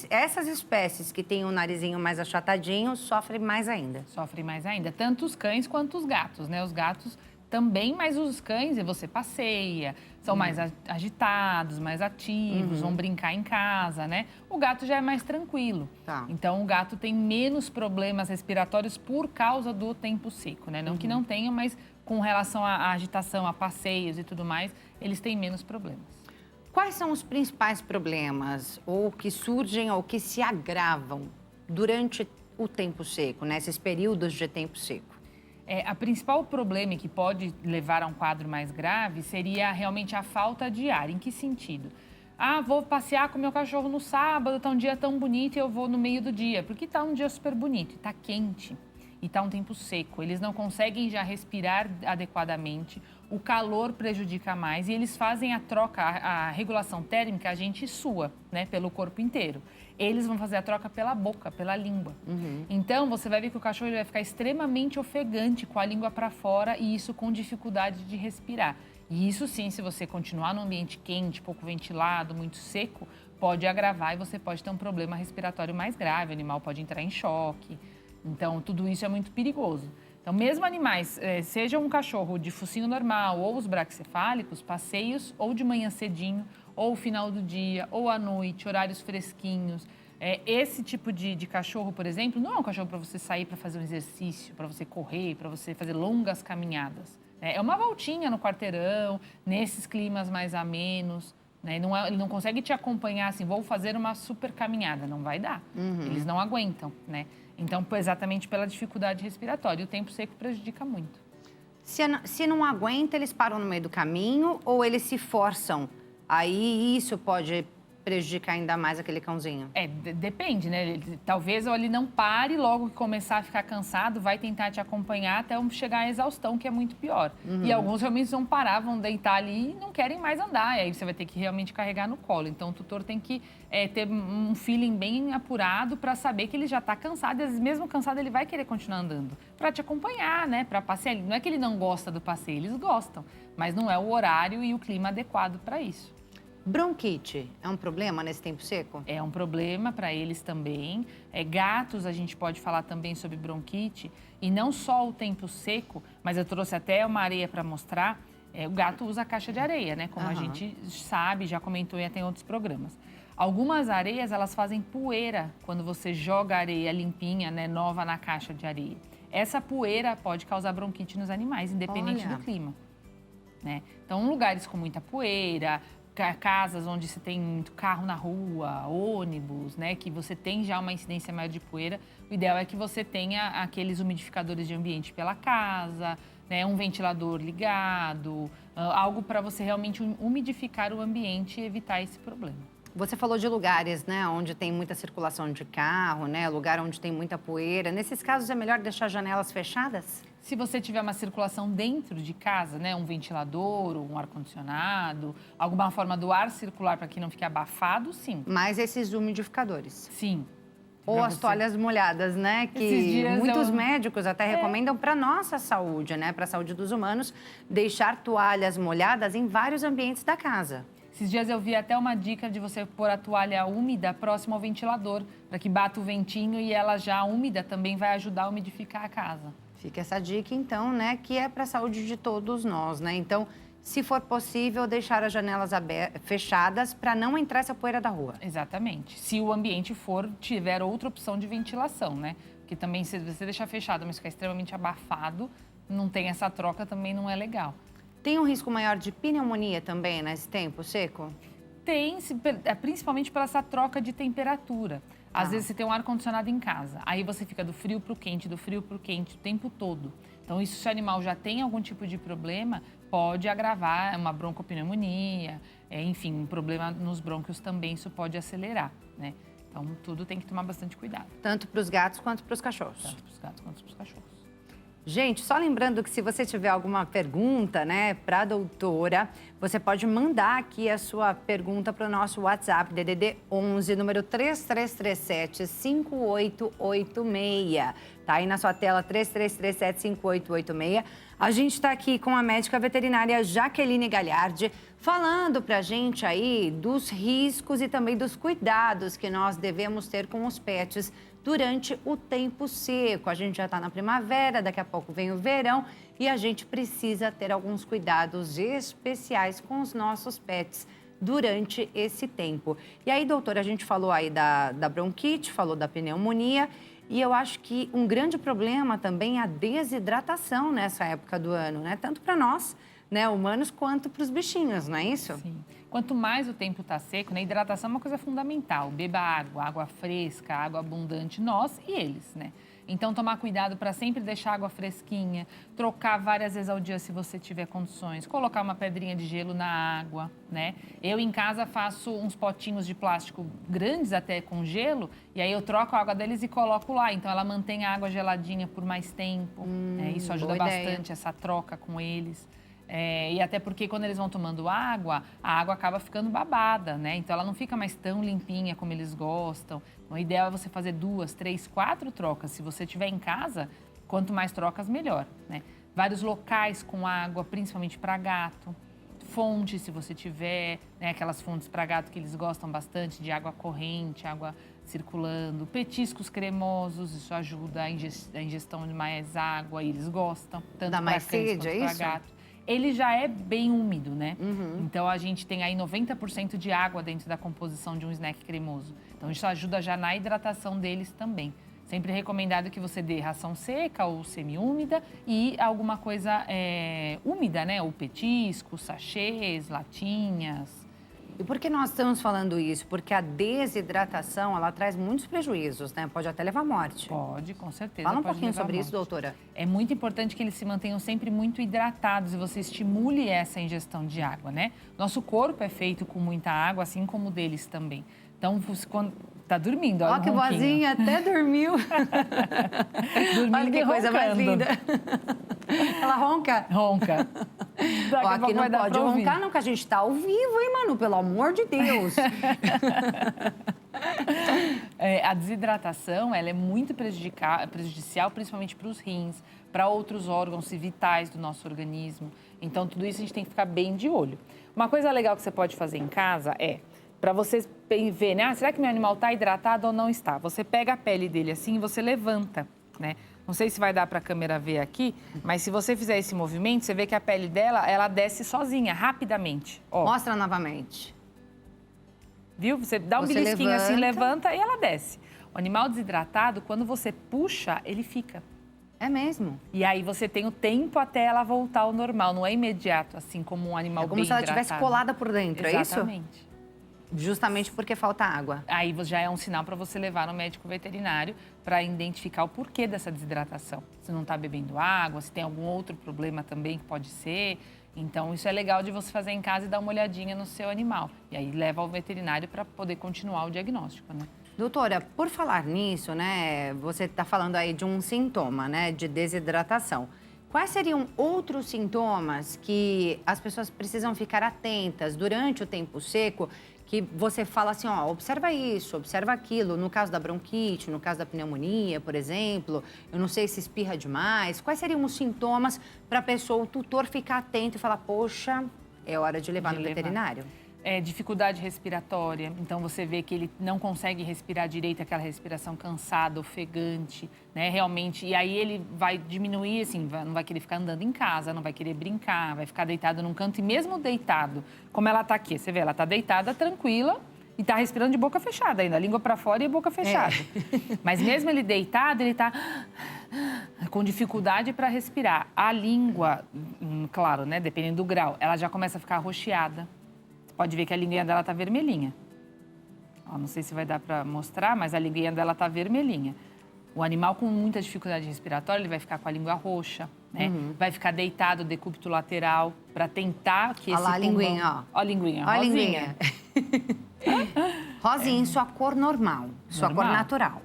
essas espécies que têm o narizinho mais achatadinho sofrem mais ainda. Sofrem mais ainda, tanto os cães quanto os gatos, né? Os gatos também, mas os cães, você passeia, são mais agitados, mais ativos, vão brincar em casa, né? O gato já é mais tranquilo. Tá. Então, o gato tem menos problemas respiratórios por causa do tempo seco, né? Não que não tenham, mas com relação à agitação, a passeios e tudo mais, eles têm menos problemas. Quais são os principais problemas ou que surgem ou que se agravam durante o tempo seco, nesses períodos de tempo seco? A principal problema que pode levar a um quadro mais grave seria realmente a falta de ar. Em que sentido? Vou passear com meu cachorro no sábado, tá um dia tão bonito e eu vou no meio do dia. Porque tá um dia super bonito, tá quente e tá um tempo seco. Eles não conseguem já respirar adequadamente, o calor prejudica mais e eles fazem a troca, a regulação térmica, a gente sua, né, pelo corpo inteiro. Eles vão fazer a troca pela boca, pela língua. Então, você vai ver que o cachorro ele vai ficar extremamente ofegante com a língua para fora e isso com dificuldade de respirar. E isso sim, se você continuar num ambiente quente, pouco ventilado, muito seco, pode agravar e você pode ter um problema respiratório mais grave, o animal pode entrar em choque. Então, tudo isso é muito perigoso. Então, mesmo animais, seja um cachorro de focinho normal ou os braquicefálicos, passeios ou de manhã cedinho, ou final do dia, ou à noite, horários fresquinhos. Esse tipo de cachorro, por exemplo, não é um cachorro para você sair para fazer um exercício, para você correr, para você fazer longas caminhadas. É uma voltinha no quarteirão, nesses climas mais amenos. Né? Ele não consegue te acompanhar assim, vou fazer uma super caminhada, não vai dar. Eles não aguentam, né? Então, exatamente pela dificuldade respiratória. E o tempo seco prejudica muito. Se não aguenta, eles param no meio do caminho ou eles se forçam? Aí isso pode prejudicar ainda mais aquele cãozinho. Depende, né? Talvez ele não pare, logo que começar a ficar cansado, vai tentar te acompanhar até chegar à exaustão, que é muito pior. E alguns realmente vão parar, vão deitar ali e não querem mais andar. E aí você vai ter que realmente carregar no colo. Então o tutor tem que ter um feeling bem apurado para saber que ele já está cansado. E às vezes, mesmo cansado, ele vai querer continuar andando. Para te acompanhar, né? Para passear. Não é que ele não gosta do passeio, eles gostam. Mas não é o horário e o clima adequado para isso. Bronquite é um problema nesse tempo seco? É um problema para eles também. Gatos, a gente pode falar também sobre bronquite. E não só o tempo seco, mas eu trouxe até uma areia para mostrar. O gato usa caixa de areia, né? Como a gente sabe, já comentou e até em outros programas. Algumas areias, elas fazem poeira quando você joga areia limpinha, né, nova na caixa de areia. Essa poeira pode causar bronquite nos animais, independente do clima. Né? Então, lugares com muita poeira, casas onde se tem muito carro na rua, ônibus, né, que você tem já uma incidência maior de poeira, o ideal é que você tenha aqueles umidificadores de ambiente pela casa, né, um ventilador ligado, algo para você realmente umidificar o ambiente e evitar esse problema. Você falou de lugares, né, onde tem muita circulação de carro, né, lugar onde tem muita poeira. Nesses casos, é melhor deixar janelas fechadas? Se você tiver uma circulação dentro de casa, né, um ventilador, um ar-condicionado, alguma forma do ar circular para que não fique abafado, sim. Mas esses umidificadores? Sim. Ou as toalhas molhadas, né? Que muitos médicos até recomendam para nossa saúde, né? Para a saúde dos humanos, deixar toalhas molhadas em vários ambientes da casa. Esses dias eu vi até uma dica de você pôr a toalha úmida próximo ao ventilador, para que bata o ventinho e ela já úmida também vai ajudar a umidificar a casa. Fica essa dica, então, né? Que é para a saúde de todos nós, né? Então, se for possível, deixar as janelas fechadas para não entrar essa poeira da rua. Exatamente. Se o ambiente tiver outra opção de ventilação, né? Porque também, se você deixar fechado, mas ficar extremamente abafado, não tem essa troca, também não é legal. Tem um risco maior de pneumonia também nesse tempo seco? Tem, principalmente por essa troca de temperatura. Às vezes você tem um ar-condicionado em casa, aí você fica do frio para o quente, do frio para o quente o tempo todo. Então, isso, se o animal já tem algum tipo de problema, pode agravar uma broncopneumonia, enfim, um problema nos brônquios também, isso pode acelerar, né? Então, tudo tem que tomar bastante cuidado. Tanto para os gatos quanto para os cachorros. Tanto para os gatos quanto para os cachorros. Gente, só lembrando que se você tiver alguma pergunta, né, para a doutora, você pode mandar aqui a sua pergunta para o nosso WhatsApp, DDD 11, número 3337-5886. Tá aí na sua tela, 3337-5886. A gente está aqui com a médica veterinária Jaqueline Gagliardi, falando para a gente aí dos riscos e também dos cuidados que nós devemos ter com os pets durante o tempo seco. A gente já está na primavera, daqui a pouco vem o verão e a gente precisa ter alguns cuidados especiais com os nossos pets durante esse tempo. E aí, doutora, a gente falou aí da bronquite, falou da pneumonia e eu acho que um grande problema também é a desidratação nessa época do ano, né? Tanto para nós, né, humanos, quanto para os bichinhos, não é isso? Sim. Quanto mais o tempo está seco, né, a hidratação é uma coisa fundamental. Beba água, água fresca, água abundante, nós e eles, né? Então, tomar cuidado para sempre deixar a água fresquinha, trocar várias vezes ao dia se você tiver condições, colocar uma pedrinha de gelo na água, né? Eu, em casa, faço uns potinhos de plástico grandes até com gelo, e aí eu troco a água deles e coloco lá. Então, ela mantém a água geladinha por mais tempo, né? Isso ajuda bastante, essa troca com eles. E até porque quando eles vão tomando água, a água acaba ficando babada, né? Então, ela não fica mais tão limpinha como eles gostam. Então, o ideal é você fazer 2, 3, 4 trocas. Se você tiver em casa, quanto mais trocas, melhor, né? Vários locais com água, principalmente para gato. Fonte, se você tiver, né? Aquelas fontes para gato que eles gostam bastante, de água corrente, água circulando. Petiscos cremosos, isso ajuda a ingestão de mais água e eles gostam. Tanto dá mais sede, é isso? Gato. Ele já é bem úmido, né? Então, a gente tem aí 90% de água dentro da composição de um snack cremoso. Então, isso ajuda já na hidratação deles também. Sempre recomendado que você dê ração seca ou semi-úmida e alguma coisa úmida, né? Ou petiscos, sachês, latinhas. E por que nós estamos falando isso? Porque a desidratação, ela traz muitos prejuízos, né? Pode até levar à morte. Pode, com certeza. Fala um pouquinho sobre isso, doutora. É muito importante que eles se mantenham sempre muito hidratados e você estimule essa ingestão de água, né? Nosso corpo é feito com muita água, assim como o deles também. Então, quando tá dormindo, olha que vozinha, até dormiu. Olha que coisa mais linda. Ela ronca? Ronca. Aqui não pode roncar, não, que a gente tá ao vivo, hein, Manu? Pelo amor de Deus. A desidratação, ela é muito prejudicial, principalmente para os rins, para outros órgãos vitais do nosso organismo. Então, tudo isso a gente tem que ficar bem de olho. Uma coisa legal que você pode fazer em casa é, para vocês verem, né? Será que meu animal está hidratado ou não está? Você pega a pele dele assim e você levanta, né? Não sei se vai dar para a câmera ver aqui, mas se você fizer esse movimento, você vê que a pele dela, ela desce sozinha, rapidamente. Ó. Mostra novamente. Viu? Você dá um belisquinho assim, levanta e ela desce. O animal desidratado, quando você puxa, ele fica. É mesmo? E aí você tem o tempo até ela voltar ao normal, não é imediato, assim como um animal bem hidratado. É como se ela estivesse colada por dentro, é isso? Exatamente. Justamente porque falta água. Aí já é um sinal para você levar no médico veterinário para identificar o porquê dessa desidratação. Se não está bebendo água, se tem algum outro problema também que pode ser. Então, isso é legal de você fazer em casa e dar uma olhadinha no seu animal. E aí leva ao veterinário para poder continuar o diagnóstico, né? Doutora, por falar nisso, né, você está falando aí de um sintoma, né, de desidratação. Quais seriam outros sintomas que as pessoas precisam ficar atentas durante o tempo seco, que você fala assim, ó, observa isso, observa aquilo, no caso da bronquite, no caso da pneumonia, por exemplo, eu não sei se espirra demais. Quais seriam os sintomas para a pessoa, o tutor, ficar atento e falar, poxa, é hora de levar no veterinário? Dificuldade respiratória, então você vê que ele não consegue respirar direito, aquela respiração cansada, ofegante, né, realmente, e aí ele vai diminuir, assim, não vai querer ficar andando em casa, não vai querer brincar, vai ficar deitado num canto, e mesmo deitado, como ela tá aqui, você vê, ela tá deitada, tranquila, e tá respirando de boca fechada ainda, a língua para fora e a boca fechada. Mas mesmo ele deitado, ele tá com dificuldade para respirar. A língua, claro, né, dependendo do grau, ela já começa a ficar arroxeada. Pode ver que a linguinha dela tá vermelhinha. Ó, não sei se vai dar para mostrar, mas a linguinha dela tá vermelhinha. O animal com muita dificuldade respiratória, ele vai ficar com a língua roxa, né? Vai ficar deitado, decúbito lateral, para tentar que esse pulmão... Olha lá a linguinha, ó. Ó a linguinha, ó a linguinha. Rosinha em sua cor normal, sua cor natural.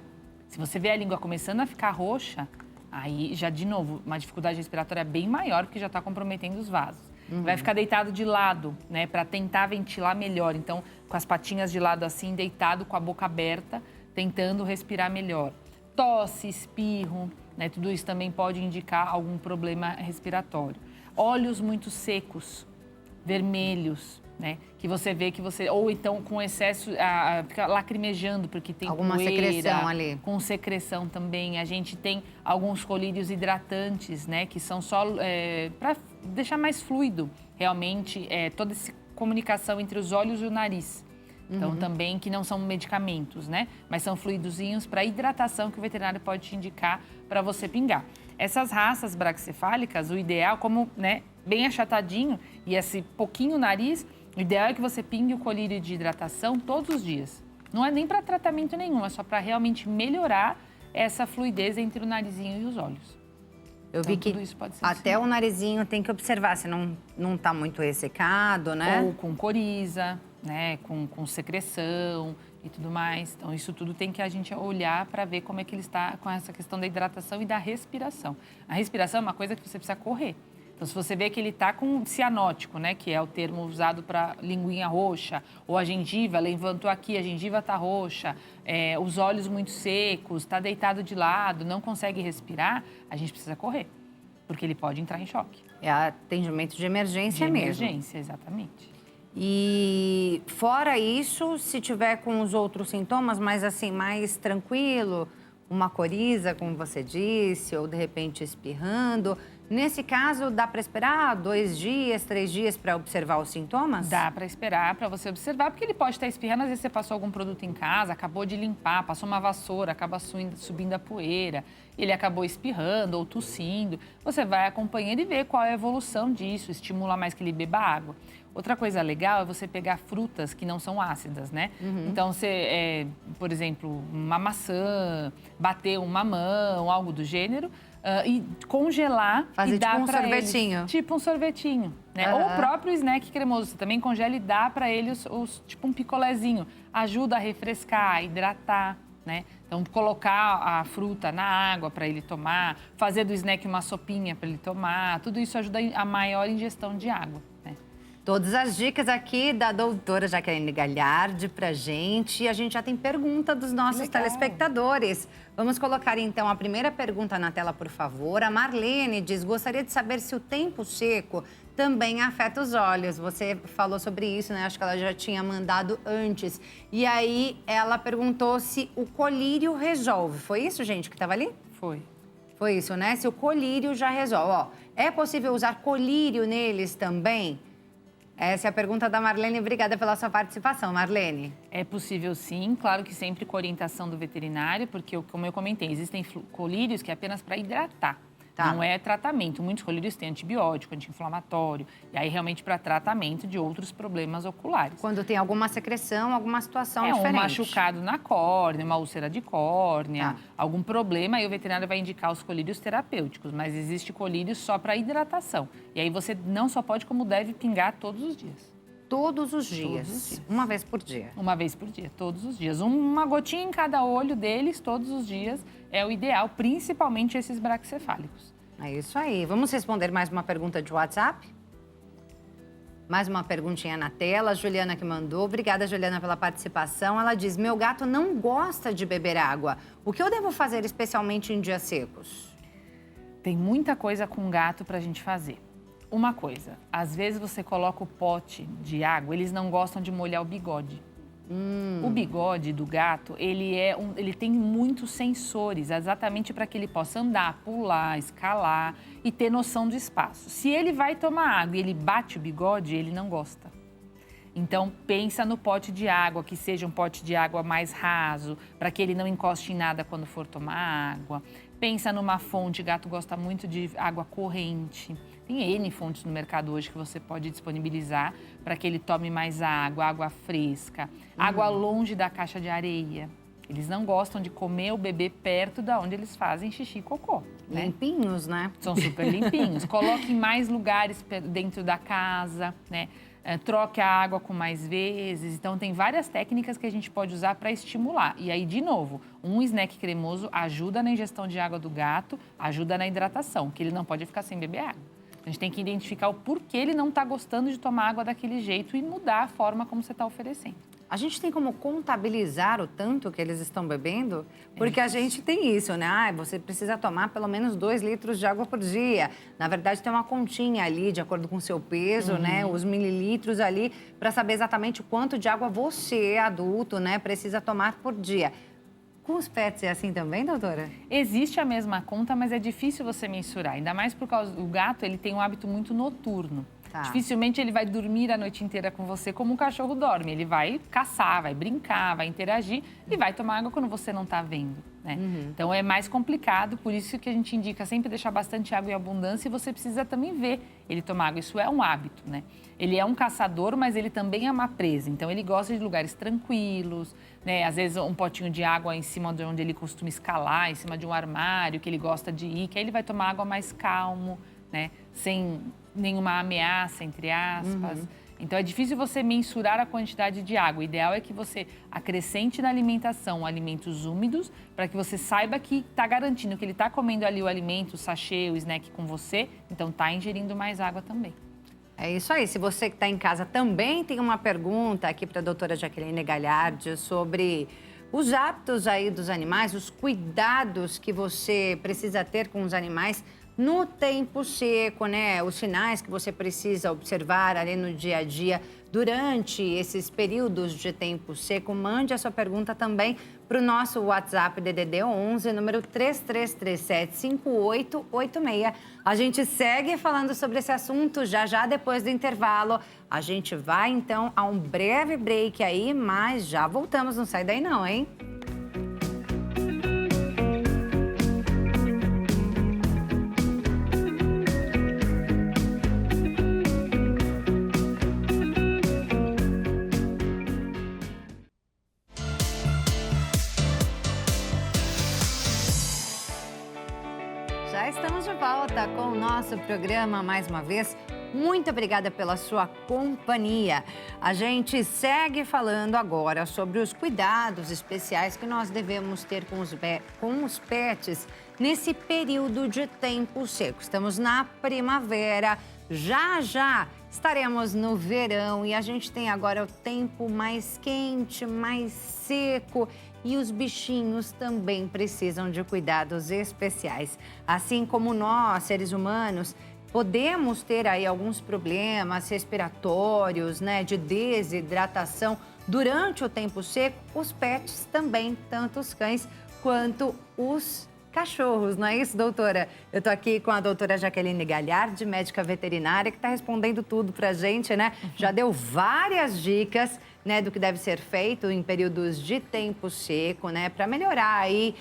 Se você vê a língua começando a ficar roxa, aí já, de novo, uma dificuldade respiratória bem maior, porque já está comprometendo os vasos. Vai ficar deitado de lado, né, para tentar ventilar melhor. Então, com as patinhas de lado assim, deitado com a boca aberta, tentando respirar melhor. Tosse, espirro, né, tudo isso também pode indicar algum problema respiratório. Olhos muito secos, vermelhos, né, que você vê que você... Ou então com excesso, fica lacrimejando, porque tem alguma poeira, secreção ali. Com secreção também. A gente tem alguns colírios hidratantes, né, que são só para deixar mais fluido, realmente, toda essa comunicação entre os olhos e o nariz. Então, também, que não são medicamentos, né? Mas são fluidozinhos para hidratação que o veterinário pode te indicar para você pingar. Essas raças braquicefálicas, o ideal, como, né, bem achatadinho e esse pouquinho nariz, o ideal é que você pingue o colírio de hidratação todos os dias. Não é nem para tratamento nenhum, é só para realmente melhorar essa fluidez entre o narizinho e os olhos. Eu vi que até o narizinho tem que observar se não está muito ressecado, né? Ou com coriza, né? Com secreção e tudo mais. Então, isso tudo tem que a gente olhar para ver como é que ele está com essa questão da hidratação e da respiração. A respiração é uma coisa que você precisa correr. Então, se você vê que ele está com cianótico, né? Que é o termo usado para linguinha roxa, ou a gengiva, levantou aqui, a gengiva está roxa, os olhos muito secos, está deitado de lado, não consegue respirar, a gente precisa correr, porque ele pode entrar em choque. É atendimento de emergência mesmo. De emergência, exatamente. E fora isso, se tiver com os outros sintomas, mas assim, mais tranquilo, uma coriza, como você disse, ou de repente espirrando, nesse caso, dá para esperar 2 dias, 3 dias para observar os sintomas? Dá para esperar para você observar, porque ele pode estar espirrando, às vezes você passou algum produto em casa, acabou de limpar, passou uma vassoura, acaba subindo a poeira, ele acabou espirrando ou tossindo. Você vai acompanhando e ver qual é a evolução disso, estimula mais que ele beba água. Outra coisa legal é você pegar frutas que não são ácidas, né? Então, você, por exemplo, uma maçã, bater um mamão, algo do gênero, e congelar fazer e dar tipo um para sorvetinho. Eles, tipo um sorvetinho, né? Ou o próprio snack cremoso, você também congela e dá para ele tipo um picolézinho. Ajuda a refrescar, a hidratar, né? Então, colocar a fruta na água para ele tomar, fazer do snack uma sopinha para ele tomar, tudo isso ajuda a maior ingestão de água, né? Todas as dicas aqui da doutora Jaqueline Gagliardi pra gente. E a gente já tem pergunta dos nossos telespectadores. Vamos colocar, então, a primeira pergunta na tela, por favor. A Marlene diz, gostaria de saber se o tempo seco também afeta os olhos. Você falou sobre isso, né? Acho que ela já tinha mandado antes. E aí, ela perguntou se o colírio resolve. Foi isso, gente, que estava ali? Foi. Foi isso, né? Se o colírio já resolve. Ó, é possível usar colírio neles também? Essa é a pergunta da Marlene. Obrigada pela sua participação, Marlene. É possível sim, claro que sempre com orientação do veterinário, porque, como eu comentei, existem colírios que é apenas para hidratar. Tá. Não é tratamento. Muitos colírios têm antibiótico, anti-inflamatório, e aí realmente para tratamento de outros problemas oculares. Quando tem alguma secreção, alguma situação diferente. Um machucado na córnea, uma úlcera de córnea, algum problema, aí o veterinário vai indicar os colírios terapêuticos, mas existe colírio só para hidratação. E aí você não só pode, como deve pingar todos os dias. Todos os dias? Todos os dias. Uma vez por dia? Uma vez por dia, todos os dias. Uma gotinha em cada olho deles, todos os dias, é o ideal, principalmente esses braquicefálicos. É isso aí. Vamos responder mais uma pergunta de WhatsApp? Mais uma perguntinha na tela, a Juliana que mandou. Obrigada, Juliana, pela participação. Ela diz, meu gato não gosta de beber água. O que eu devo fazer especialmente em dias secos? Tem muita coisa com gato pra gente fazer. Uma coisa, às vezes você coloca o pote de água, eles não gostam de molhar o bigode. O bigode do gato, ele tem muitos sensores, exatamente para que ele possa andar, pular, escalar e ter noção do espaço. Se ele vai tomar água e ele bate o bigode, ele não gosta. Então, pensa no pote de água, que seja um pote de água mais raso, para que ele não encoste em nada quando for tomar água. Pensa numa fonte, gato gosta muito de água corrente. Tem N fontes no mercado hoje que você pode disponibilizar para que ele tome mais água, água fresca, água longe da caixa de areia. Eles não gostam de comer o bebê perto da onde eles fazem xixi e cocô. Né? Limpinhos, né? São super limpinhos. Coloque em mais lugares dentro da casa, né? troque a água com mais vezes. Então, tem várias técnicas que a gente pode usar para estimular. E aí, de novo, um snack cremoso ajuda na ingestão de água do gato, ajuda na hidratação, que ele não pode ficar sem beber água. A gente tem que identificar o porquê ele não está gostando de tomar água daquele jeito e mudar a forma como você está oferecendo. A gente tem como contabilizar o tanto que eles estão bebendo? Porque a gente tem isso, né? Você precisa tomar pelo menos 2 litros de água por dia. Na verdade, tem uma continha ali, de acordo com o seu peso, né? Os mililitros ali, para saber exatamente quanto de água você, adulto, né, precisa tomar por dia. Com os pets é assim também, doutora? Existe a mesma conta, mas é difícil você mensurar. Ainda mais por causa do gato, ele tem um hábito muito noturno. Tá. Dificilmente ele vai dormir a noite inteira com você como um cachorro dorme. Ele vai caçar, vai brincar, vai interagir e vai tomar água quando você não está vendo, né? Então é mais complicado, por isso que a gente indica sempre deixar bastante água em abundância e você precisa também ver ele tomar água. Isso é um hábito, né? Ele é um caçador, mas ele também é uma presa. Então ele gosta de lugares tranquilos, né? Às vezes um potinho de água em cima de onde ele costuma escalar, em cima de um armário que ele gosta de ir, que aí ele vai tomar água mais calmo, né? Sem nenhuma ameaça, entre aspas. Então, é difícil você mensurar a quantidade de água. O ideal é que você acrescente na alimentação alimentos úmidos para que você saiba que está garantindo que ele está comendo ali o alimento, o sachê, o snack com você. Então, está ingerindo mais água também. É isso aí. Se você que está em casa também tem uma pergunta aqui para a doutora Jaqueline Gagliardi sobre os hábitos aí dos animais, os cuidados que você precisa ter com os animais no tempo seco, né? Os sinais que você precisa observar ali no dia a dia durante esses períodos de tempo seco. Mande a sua pergunta também para o nosso WhatsApp DDD 11, número 33375886. A gente segue falando sobre esse assunto já depois do intervalo. A gente vai, então, a um breve break aí, mas já voltamos. Não sai daí não, hein? Estamos de volta com o nosso programa mais uma vez. Muito obrigada pela sua companhia. A gente segue falando agora sobre os cuidados especiais que nós devemos ter com os pets nesse período de tempo seco. Estamos na primavera, já estaremos no verão e a gente tem agora o tempo mais quente, mais seco. E os bichinhos também precisam de cuidados especiais. Assim como nós, seres humanos, podemos ter aí alguns problemas respiratórios, né, de desidratação durante o tempo seco, os pets também, tanto os cães quanto os cachorros, não é isso, doutora? Eu tô aqui com a doutora Jaqueline Gagliardi, médica veterinária, que está respondendo tudo pra gente, né? Já deu várias dicas, né, do que deve ser feito em períodos de tempo seco, né, para melhorar aí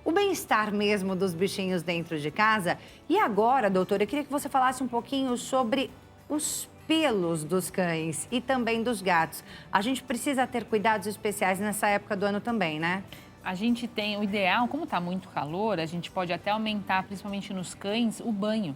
o bem-estar mesmo dos bichinhos dentro de casa. E agora, doutora, eu queria que você falasse um pouquinho sobre os pelos dos cães e também dos gatos. A gente precisa ter cuidados especiais nessa época do ano também, né? A gente tem o ideal, como está muito calor, a gente pode até aumentar, principalmente nos cães, o banho.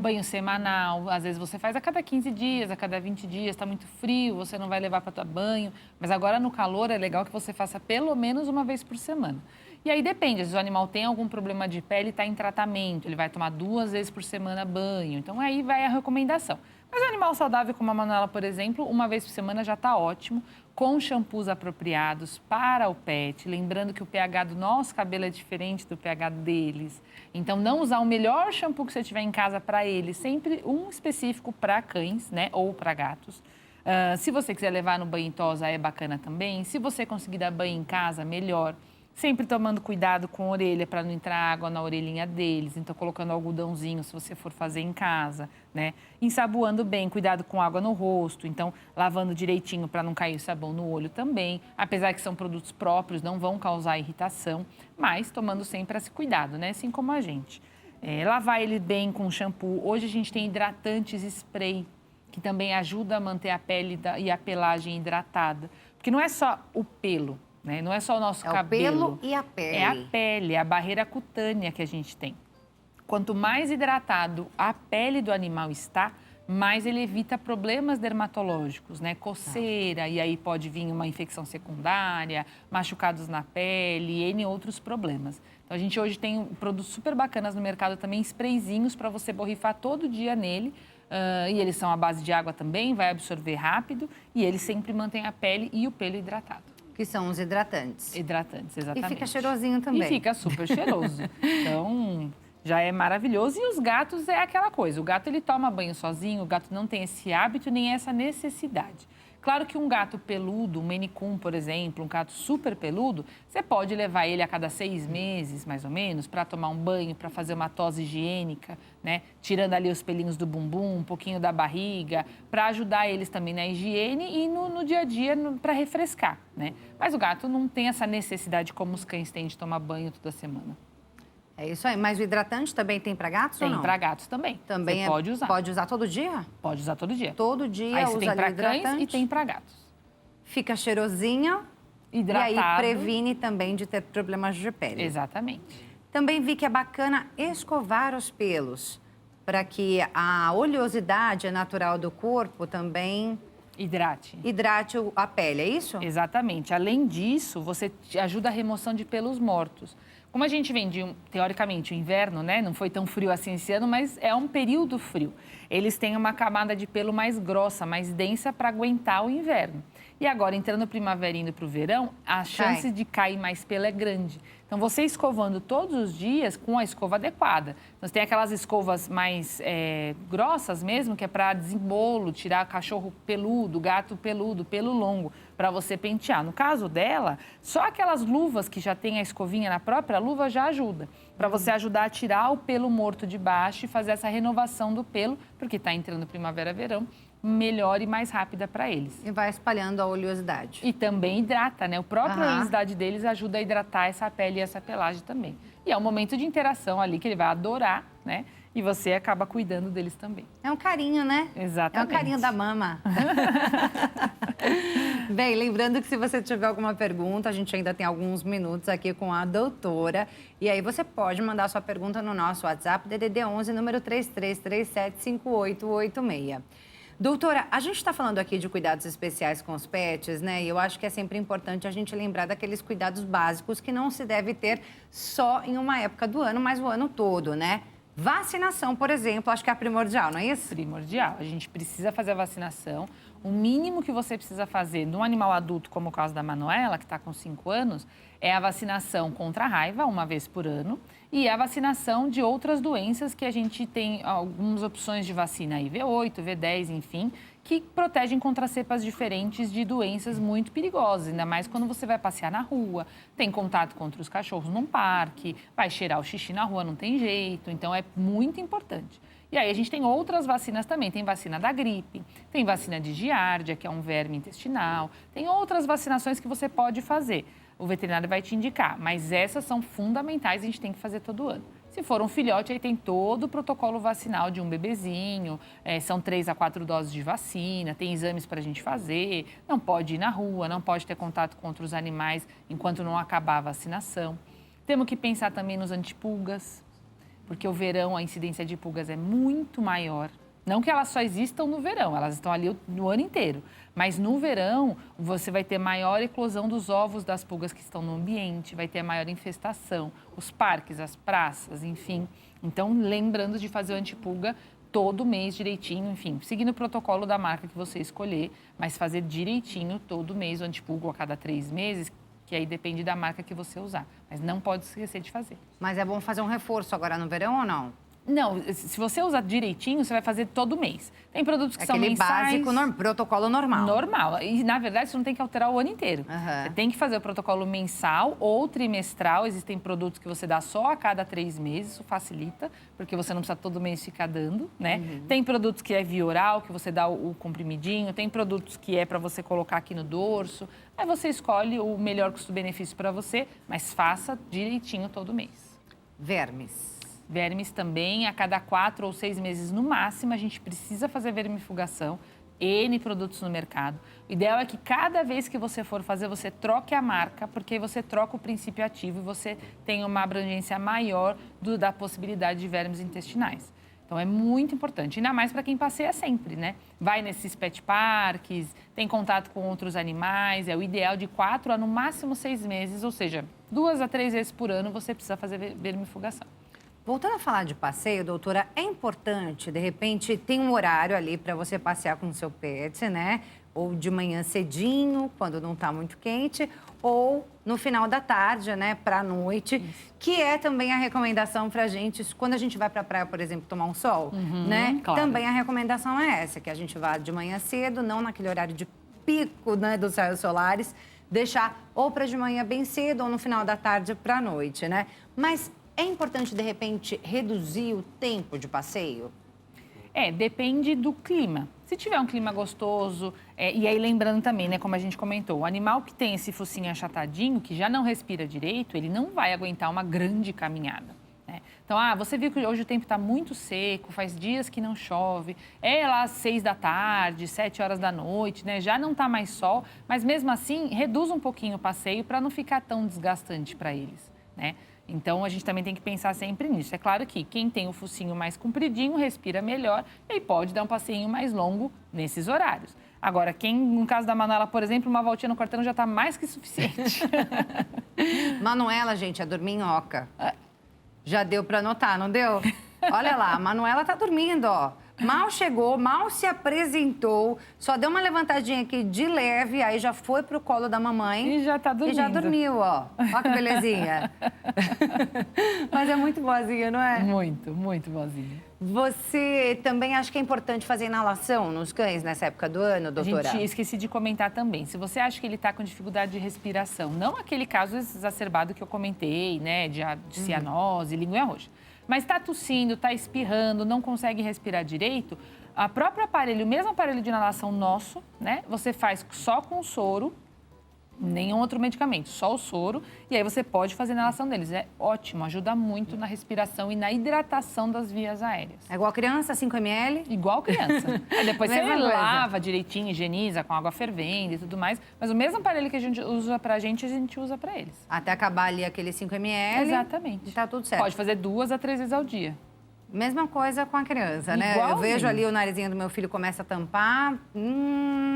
Banho semanal, às vezes você faz a cada 15 dias, a cada 20 dias, está muito frio, você não vai levar para tomar banho. Mas agora no calor é legal que você faça pelo menos uma vez por semana. E aí depende, se o animal tem algum problema de pele, está em tratamento, ele vai tomar 2 vezes por semana banho. Então aí vai a recomendação. Mas o animal saudável como a Manuela, por exemplo, uma vez por semana já está ótimo, com shampoos apropriados para o pet. Lembrando que o pH do nosso cabelo é diferente do pH deles. Então, não usar o melhor shampoo que você tiver em casa para eles, sempre um específico para cães, né, ou para gatos. Se você quiser levar no banho em tosa, é bacana também. Se você conseguir dar banho em casa, melhor. Sempre tomando cuidado com a orelha para não entrar água na orelhinha deles. Então, colocando algodãozinho se você for fazer em casa, né? Ensaboando bem, cuidado com água no rosto. Então, lavando direitinho para não cair sabão no olho também. Apesar que são produtos próprios, não vão causar irritação. Mas tomando sempre esse cuidado, né? Assim como a gente. Lavar ele bem com shampoo. Hoje a gente tem hidratantes spray, que também ajuda a manter a pele e a pelagem hidratada. Porque não é só o pelo, né? Não é só o nosso cabelo. O pelo e a pele. É a pele, é a barreira cutânea que a gente tem. Quanto mais hidratado a pele do animal está, mas ele evita problemas dermatológicos, né? Coceira, e aí pode vir uma infecção secundária, machucados na pele, N outros problemas. Então, a gente hoje tem produtos super bacanas no mercado também, sprayzinhos para você borrifar todo dia nele. E eles são à base de água também, vai absorver rápido e eles sempre mantêm a pele e o pelo hidratado. Que são os hidratantes. Hidratantes, exatamente. E fica cheirosinho também. E fica super cheiroso. Então, já é maravilhoso. E os gatos é aquela coisa, o gato ele toma banho sozinho, o gato não tem esse hábito nem essa necessidade. Claro que um gato peludo, um Maine Coon, por exemplo, um gato super peludo, você pode levar ele a cada 6 meses, mais ou menos, para tomar um banho, para fazer uma tosse higiênica, né? Tirando ali os pelinhos do bumbum, um pouquinho da barriga, para ajudar eles também na higiene e no dia a dia para refrescar, né? Mas o gato não tem essa necessidade como os cães têm de tomar banho toda semana. É isso aí. Mas o hidratante também tem para gatos ou não? Tem para gatos também. Também você pode usar. Pode usar todo dia? Pode usar todo dia. Todo dia aí usa tem para hidratante. cães e tem para gatos. Fica cheirosinho. Hidratado. E aí previne também de ter problemas de pele. Exatamente. Também vi que é bacana escovar os pelos, para que a oleosidade natural do corpo também hidrate a pele, é isso? Exatamente. Além disso, você ajuda a remoção de pelos mortos. Como a gente vem de, teoricamente, o inverno, né? Não foi tão frio assim esse ano, mas é um período frio. Eles têm uma camada de pelo mais grossa, mais densa para aguentar o inverno. E agora, entrando primavera e indo para o verão, a chance de cair mais pelo é grande. Então, você escovando todos os dias com a escova adequada. Então, você tem aquelas escovas mais grossas mesmo, que é para desembolo, tirar cachorro peludo, gato peludo, pelo longo, para você pentear. No caso dela, só aquelas luvas que já tem a escovinha na própria luva já ajuda. Para você ajudar a tirar o pelo morto de baixo e fazer essa renovação do pelo, porque está entrando primavera-verão, melhor e mais rápida para eles. E vai espalhando a oleosidade. E também hidrata, né? O próprio oleosidade deles ajuda a hidratar essa pele e essa pelagem também. E é um momento de interação ali que ele vai adorar, né? E você acaba cuidando deles também. É um carinho, né? Exatamente. É um carinho da mama. Bem, lembrando que se você tiver alguma pergunta, a gente ainda tem alguns minutos aqui com a doutora. E aí você pode mandar sua pergunta no nosso WhatsApp, DDD 11, número 33375886. Doutora, a gente está falando aqui de cuidados especiais com os pets, né? E eu acho que é sempre importante a gente lembrar daqueles cuidados básicos que não se deve ter só em uma época do ano, mas o ano todo, né? Vacinação, por exemplo, acho que é primordial, não é isso? Primordial. A gente precisa fazer a vacinação. O mínimo que você precisa fazer num animal adulto, como o caso da Manuela, que está com 5 anos, é a vacinação contra a raiva, uma vez por ano, e a vacinação de outras doenças que a gente tem algumas opções de vacina, IV8, V10, enfim, que protegem contra cepas diferentes de doenças muito perigosas, ainda mais quando você vai passear na rua, tem contato com outros cachorros num parque, vai cheirar o xixi na rua, não tem jeito, então é muito importante. E aí a gente tem outras vacinas também, tem vacina da gripe, tem vacina de giardia, que é um verme intestinal, tem outras vacinações que você pode fazer. O veterinário vai te indicar, mas essas são fundamentais e a gente tem que fazer todo ano. Se for um filhote, aí tem todo o protocolo vacinal de um bebezinho, são 3 a 4 doses de vacina, tem exames para a gente fazer, não pode ir na rua, não pode ter contato com outros animais enquanto não acabar a vacinação. Temos que pensar também nos antipulgas, porque o verão, a incidência de pulgas é muito maior. Não que elas só existam no verão, elas estão ali no ano inteiro. Mas no verão, você vai ter maior eclosão dos ovos das pulgas que estão no ambiente, vai ter maior infestação, os parques, as praças, enfim. Então, lembrando de fazer o antipulga todo mês direitinho, enfim, seguindo o protocolo da marca que você escolher, mas fazer direitinho todo mês o antipulga a cada 3 meses, que aí depende da marca que você usar. Mas não pode esquecer de fazer. Mas é bom fazer um reforço agora no verão ou não? Não, se você usar direitinho, você vai fazer todo mês. Tem produtos que são mensais. Aquele básico, protocolo normal. Normal. E, na verdade, você não tem que alterar o ano inteiro. Você tem que fazer o protocolo mensal ou trimestral. Existem produtos que você dá só a cada 3 meses. Isso facilita, porque você não precisa todo mês ficar dando, né? Tem produtos que é via oral, que você dá o comprimidinho. Tem produtos que é para você colocar aqui no dorso. Aí você escolhe o melhor custo-benefício para você, mas faça direitinho todo mês. Vermes. Vermes também, a cada 4 ou 6 meses no máximo, a gente precisa fazer vermifugação, N produtos no mercado. O ideal é que cada vez que você for fazer, você troque a marca, porque aí você troca o princípio ativo e você tem uma abrangência maior da possibilidade de vermes intestinais. Então, Então, é muito importante, ainda mais para quem passeia sempre, né? Vai nesses pet parques, tem contato com outros animais, é o ideal de 4 a no máximo 6 meses, ou seja, 2 a 3 vezes por ano você precisa fazer vermifugação. Voltando a falar de passeio, doutora, é importante, de repente, tem um horário ali para você passear com o seu pet, né? Ou de manhã cedinho, quando não está muito quente, ou no final da tarde, né, para a noite, que é também a recomendação para a gente, quando a gente vai para a praia, por exemplo, tomar um sol, né? Claro. Também a recomendação é essa, que a gente vá de manhã cedo, não naquele horário de pico, né, dos raios solares, deixar ou para de manhã bem cedo ou no final da tarde para a noite, né? Mas é importante, de repente, reduzir o tempo de passeio? Depende do clima. Se tiver um clima gostoso, e aí lembrando também, né, como a gente comentou, o animal que tem esse focinho achatadinho, que já não respira direito, ele não vai aguentar uma grande caminhada, né? Então, você viu que hoje o tempo está muito seco, faz dias que não chove, é lá às 6 da tarde, 7 horas da noite, né? Já não está mais sol, mas mesmo assim, reduz um pouquinho o passeio para não ficar tão desgastante para eles, né? Então, a gente também tem que pensar sempre nisso. É claro que quem tem o focinho mais compridinho respira melhor e pode dar um passeinho mais longo nesses horários. Agora, quem, no caso da Manuela, por exemplo, uma voltinha no quarteirão já está mais que suficiente. Manuela, gente, é dorminhoca. Já deu para notar, não deu? Olha lá, a Manuela tá dormindo, ó. Mal chegou, mal se apresentou, só deu uma levantadinha aqui de leve, aí já foi pro colo da mamãe. E já tá dormindo. E já dormiu, ó. Ó que belezinha. Mas é muito boazinha, não é? Muito, muito boazinha. Você também acha que é importante fazer inalação nos cães nessa época do ano, doutora? Gente, esqueci de comentar também. Se você acha que ele está com dificuldade de respiração, não aquele caso exacerbado que eu comentei, né, de cianose, linguinha roxa, mas está tossindo, está espirrando, não consegue respirar direito, o próprio aparelho, o mesmo aparelho de inalação nosso, né, você faz só com soro, nenhum outro medicamento, só o soro, e aí você pode fazer a inalação deles. É ótimo, ajuda muito na respiração e na hidratação das vias aéreas. É igual criança, 5 ml? Igual criança. Aí depois você Mesma coisa. lava direitinho, higieniza com água fervendo e tudo mais, mas o mesmo aparelho que a gente usa pra gente, a gente usa pra eles. Até acabar ali aqueles 5 ml. Exatamente. E tá tudo certo. Pode fazer 2 a 3 vezes ao dia. Mesma coisa com a criança, né? Igualzinho. Eu vejo ali o narizinho do meu filho começa a tampar,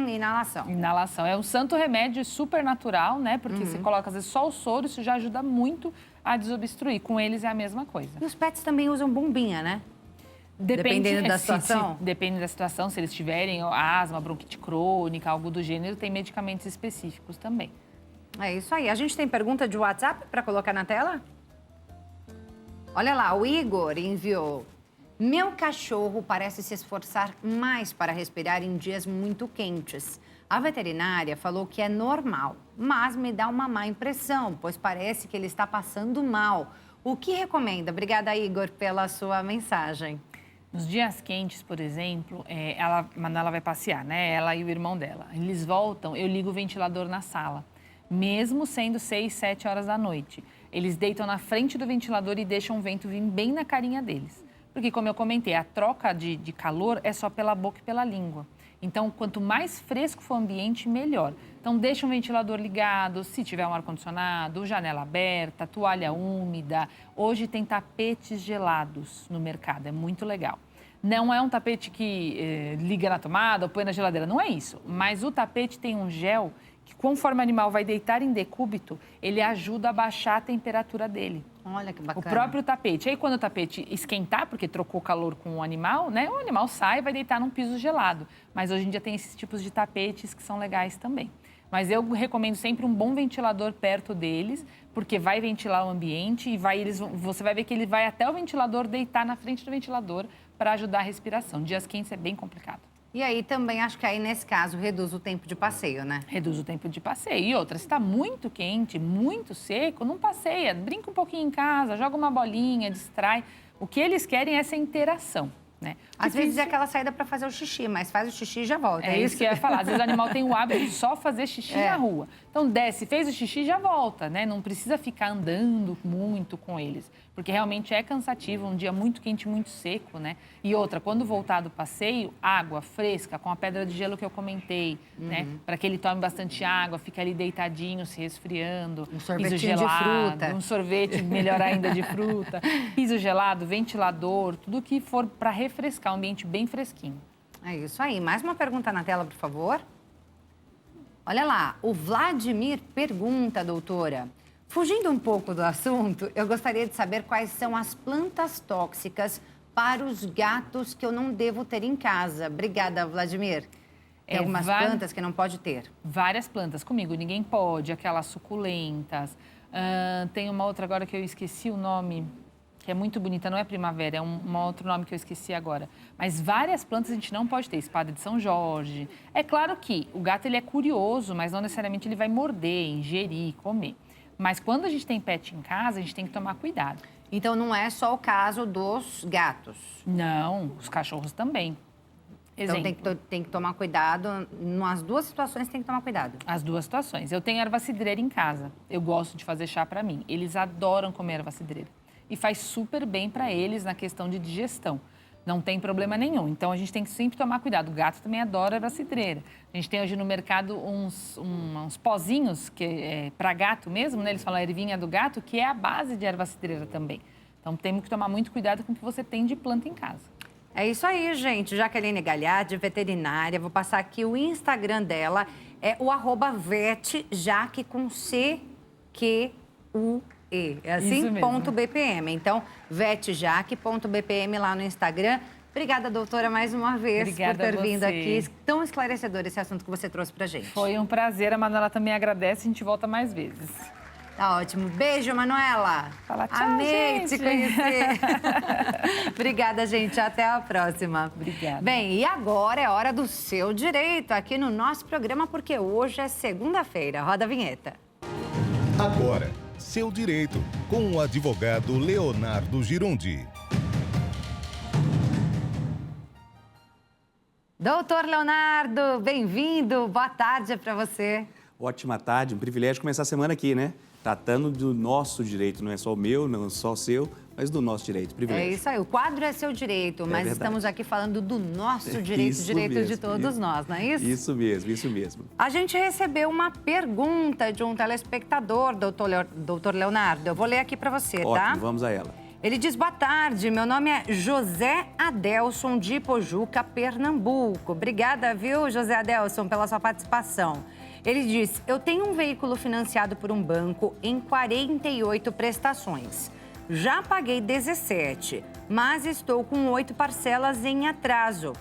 inalação. Inalação. É um santo remédio super natural, né? Porque você coloca, às vezes, só o soro, isso já ajuda muito a desobstruir. Com eles é a mesma coisa. E os pets também usam bombinha, né? Dependendo da situação? Depende da situação. Se eles tiverem asma, bronquite crônica, algo do gênero, tem medicamentos específicos também. É isso aí. A gente tem pergunta de WhatsApp para colocar na tela? Olha lá, o Igor enviou. Meu cachorro parece se esforçar mais para respirar em dias muito quentes. A veterinária falou que é normal, mas me dá uma má impressão, pois parece que ele está passando mal. O que recomenda? Obrigada, Igor, pela sua mensagem. Nos dias quentes, por exemplo, a Manuela vai passear, né? Ela e o irmão dela. Eles voltam, eu ligo o ventilador na sala, mesmo sendo 6, 7 horas da noite. Eles deitam na frente do ventilador e deixam o vento vir bem na carinha deles. Porque, como eu comentei, a troca de calor é só pela boca e pela língua. Então, quanto mais fresco for o ambiente, melhor. Então, deixa o ventilador ligado, se tiver um ar-condicionado, janela aberta, toalha úmida. Hoje tem tapetes gelados no mercado, é muito legal. Não é um tapete que liga na tomada ou põe na geladeira, não é isso. Mas o tapete tem um gel que, conforme o animal vai deitar em decúbito, ele ajuda a baixar a temperatura dele. Olha que bacana. O próprio tapete. Aí, quando o tapete esquentar, porque trocou calor com o animal, né? O animal sai e vai deitar num piso gelado. Mas hoje em dia tem esses tipos de tapetes que são legais também. Mas eu recomendo sempre um bom ventilador perto deles, porque vai ventilar o ambiente e você vai ver que ele vai até o ventilador deitar na frente do ventilador para ajudar a respiração. Dias quentes é bem complicado. E aí também acho que aí, nesse caso, reduz o tempo de passeio, né? Reduz o tempo de passeio. E outra, se está muito quente, muito seco, não passeia. Brinca um pouquinho em casa, joga uma bolinha, distrai. O que eles querem é essa interação, né? Às vezes é aquela saída para fazer o xixi, mas faz o xixi e já volta. É isso que eu ia falar. Às vezes o animal tem o hábito de só fazer xixi na rua. Então desce, fez o xixi e já volta, né? Não precisa ficar andando muito com eles. Porque realmente é cansativo, um dia muito quente, muito seco, né? E outra, quando voltar do passeio, água fresca, com a pedra de gelo que eu comentei, né? Para que ele tome bastante água, fique ali deitadinho, se resfriando. Um sorvetinho piso gelado, de fruta. Um sorvete, melhor ainda, de fruta. Piso gelado, ventilador, tudo que for para refrescar, um ambiente bem fresquinho. É isso aí. Mais uma pergunta na tela, por favor. Olha lá, o Vladimir pergunta, doutora. Fugindo um pouco do assunto, eu gostaria de saber quais são as plantas tóxicas para os gatos que eu não devo ter em casa. Obrigada, Vladimir. Tem algumas plantas que não pode ter. Várias plantas. Comigo ninguém pode, aquelas suculentas. Tem uma outra agora que eu esqueci o nome, que é muito bonita, não é primavera, é um outro nome que eu esqueci agora. Mas várias plantas a gente não pode ter, espada de São Jorge. É claro que o gato ele é curioso, mas não necessariamente ele vai morder, ingerir, comer. Mas quando a gente tem pet em casa, a gente tem que tomar cuidado. Então não é só o caso dos gatos? Não, os cachorros também. Exemplo. Então tem que tomar cuidado, nas duas situações tem que tomar cuidado. As duas situações. Eu tenho erva cidreira em casa, eu gosto de fazer chá para mim. Eles adoram comer erva cidreira e faz super bem para eles na questão de digestão. Não tem problema nenhum, então a gente tem que sempre tomar cuidado. O gato também adora erva cidreira. A gente tem hoje no mercado uns pozinhos que é para gato mesmo, né? Eles falam a ervinha do gato, que é a base de erva cidreira também. Então temos que tomar muito cuidado com o que você tem de planta em casa. É isso aí, gente. Jaqueline Galhardi, veterinária. Vou passar aqui o Instagram dela. É o @vetjaque com CQUE. É assim? .bpm. Então, vetjaque.bpm lá no Instagram. Obrigada, doutora, mais uma vez por ter vindo aqui. Tão esclarecedor esse assunto que você trouxe pra gente. Foi um prazer. A Manuela também agradece. A gente volta mais vezes. Tá ótimo. Beijo, Manuela. Fala tchau, amei gente. te conhecer. Obrigada, gente. Até a próxima. Obrigada. Bem, e agora é hora do seu direito aqui no nosso programa, porque hoje é segunda-feira. Roda a vinheta. Agora, seu direito, com o advogado Leonardo Girundi. Doutor Leonardo, bem-vindo. Boa tarde para você. Ótima tarde, um privilégio começar a semana aqui, né? Tratando do nosso direito, não é só o meu, não é só o seu, mas do nosso direito, privilégio. É isso aí, o quadro é seu direito, mas verdade. estamos aqui falando do nosso direito, direito mesmo, de todos nós, não é isso? Isso mesmo, isso mesmo. A gente recebeu uma pergunta de um telespectador, doutor Leonardo. Eu vou ler aqui para você, Ótimo, tá? vamos a ela. Ele diz, boa tarde, meu nome é José Adelson de Pojuca, Pernambuco. Obrigada, viu, José Adelson, pela sua participação. Ele diz, eu tenho um veículo financiado por um banco em 48 prestações. Já paguei 17, mas estou com 8 parcelas em atraso.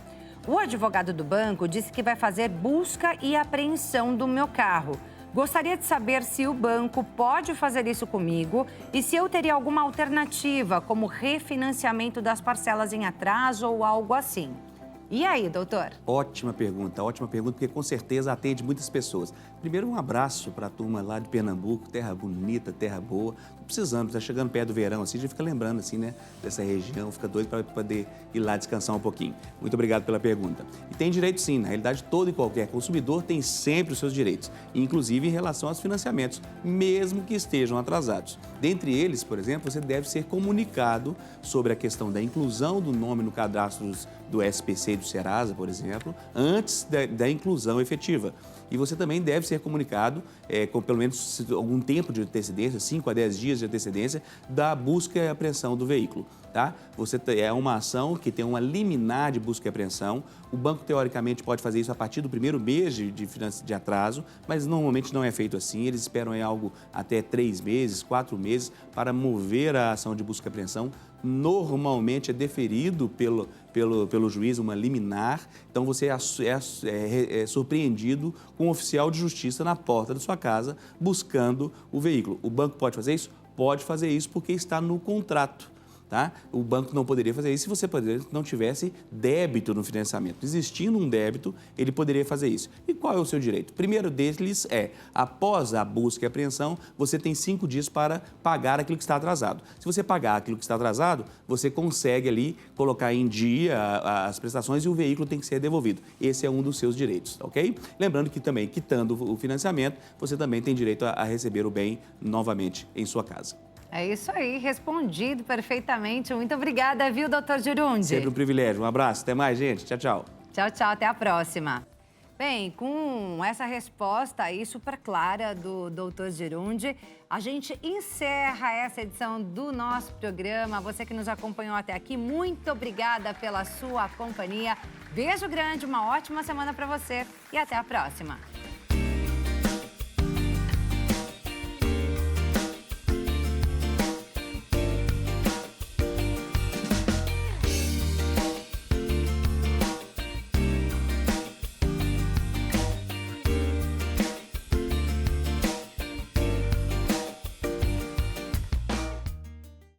O advogado do banco disse que vai fazer busca e apreensão do meu carro. Gostaria de saber se o banco pode fazer isso comigo e se eu teria alguma alternativa, como refinanciamento das parcelas em atraso ou algo assim. E aí, doutor? Ótima pergunta, porque com certeza atende muitas pessoas. Primeiro, um abraço para a turma lá de Pernambuco, terra bonita, terra boa. Tô precisando, tá chegando perto do verão, assim, a gente fica lembrando, assim, né, dessa região, fica doido para poder ir lá descansar um pouquinho. Muito obrigado pela pergunta. E tem direito sim, na realidade, todo e qualquer consumidor tem sempre os seus direitos, inclusive em relação aos financiamentos, mesmo que estejam atrasados. Dentre eles, por exemplo, você deve ser comunicado sobre a questão da inclusão do nome no cadastro do SPC e do Serasa, por exemplo, antes da inclusão efetiva. E você também deve ser comunicado com pelo menos algum tempo de antecedência, 5 a 10 dias de antecedência, da busca e apreensão do veículo. Tá? É uma ação que tem uma liminar de busca e apreensão. O banco, teoricamente, pode fazer isso a partir do primeiro mês de atraso, mas normalmente não é feito assim. Eles esperam algo até 3 meses, 4 meses para mover a ação de busca e apreensão. Normalmente é deferido pelo juiz uma liminar, então você é surpreendido com um oficial de justiça na porta da sua casa buscando o veículo. O banco pode fazer isso? Pode fazer isso porque está no contrato. Tá? O banco não poderia fazer isso se você não tivesse débito no financiamento. Existindo um débito, ele poderia fazer isso. E qual é o seu direito? O primeiro deles é, após a busca e apreensão, você tem 5 dias para pagar aquilo que está atrasado. Se você pagar aquilo que está atrasado, você consegue ali colocar em dia as prestações e o veículo tem que ser devolvido. Esse é um dos seus direitos, ok? Lembrando que também, quitando o financiamento, você também tem direito a receber o bem novamente em sua casa. É isso aí, respondido perfeitamente. Muito obrigada, viu, doutor Girundi? Sempre um privilégio. Um abraço. Até mais, gente. Tchau, tchau. Tchau, tchau. Até a próxima. Bem, com essa resposta aí super clara do Dr. Girundi, a gente encerra essa edição do nosso programa. Você que nos acompanhou até aqui, muito obrigada pela sua companhia. Beijo grande, uma ótima semana para você e até a próxima.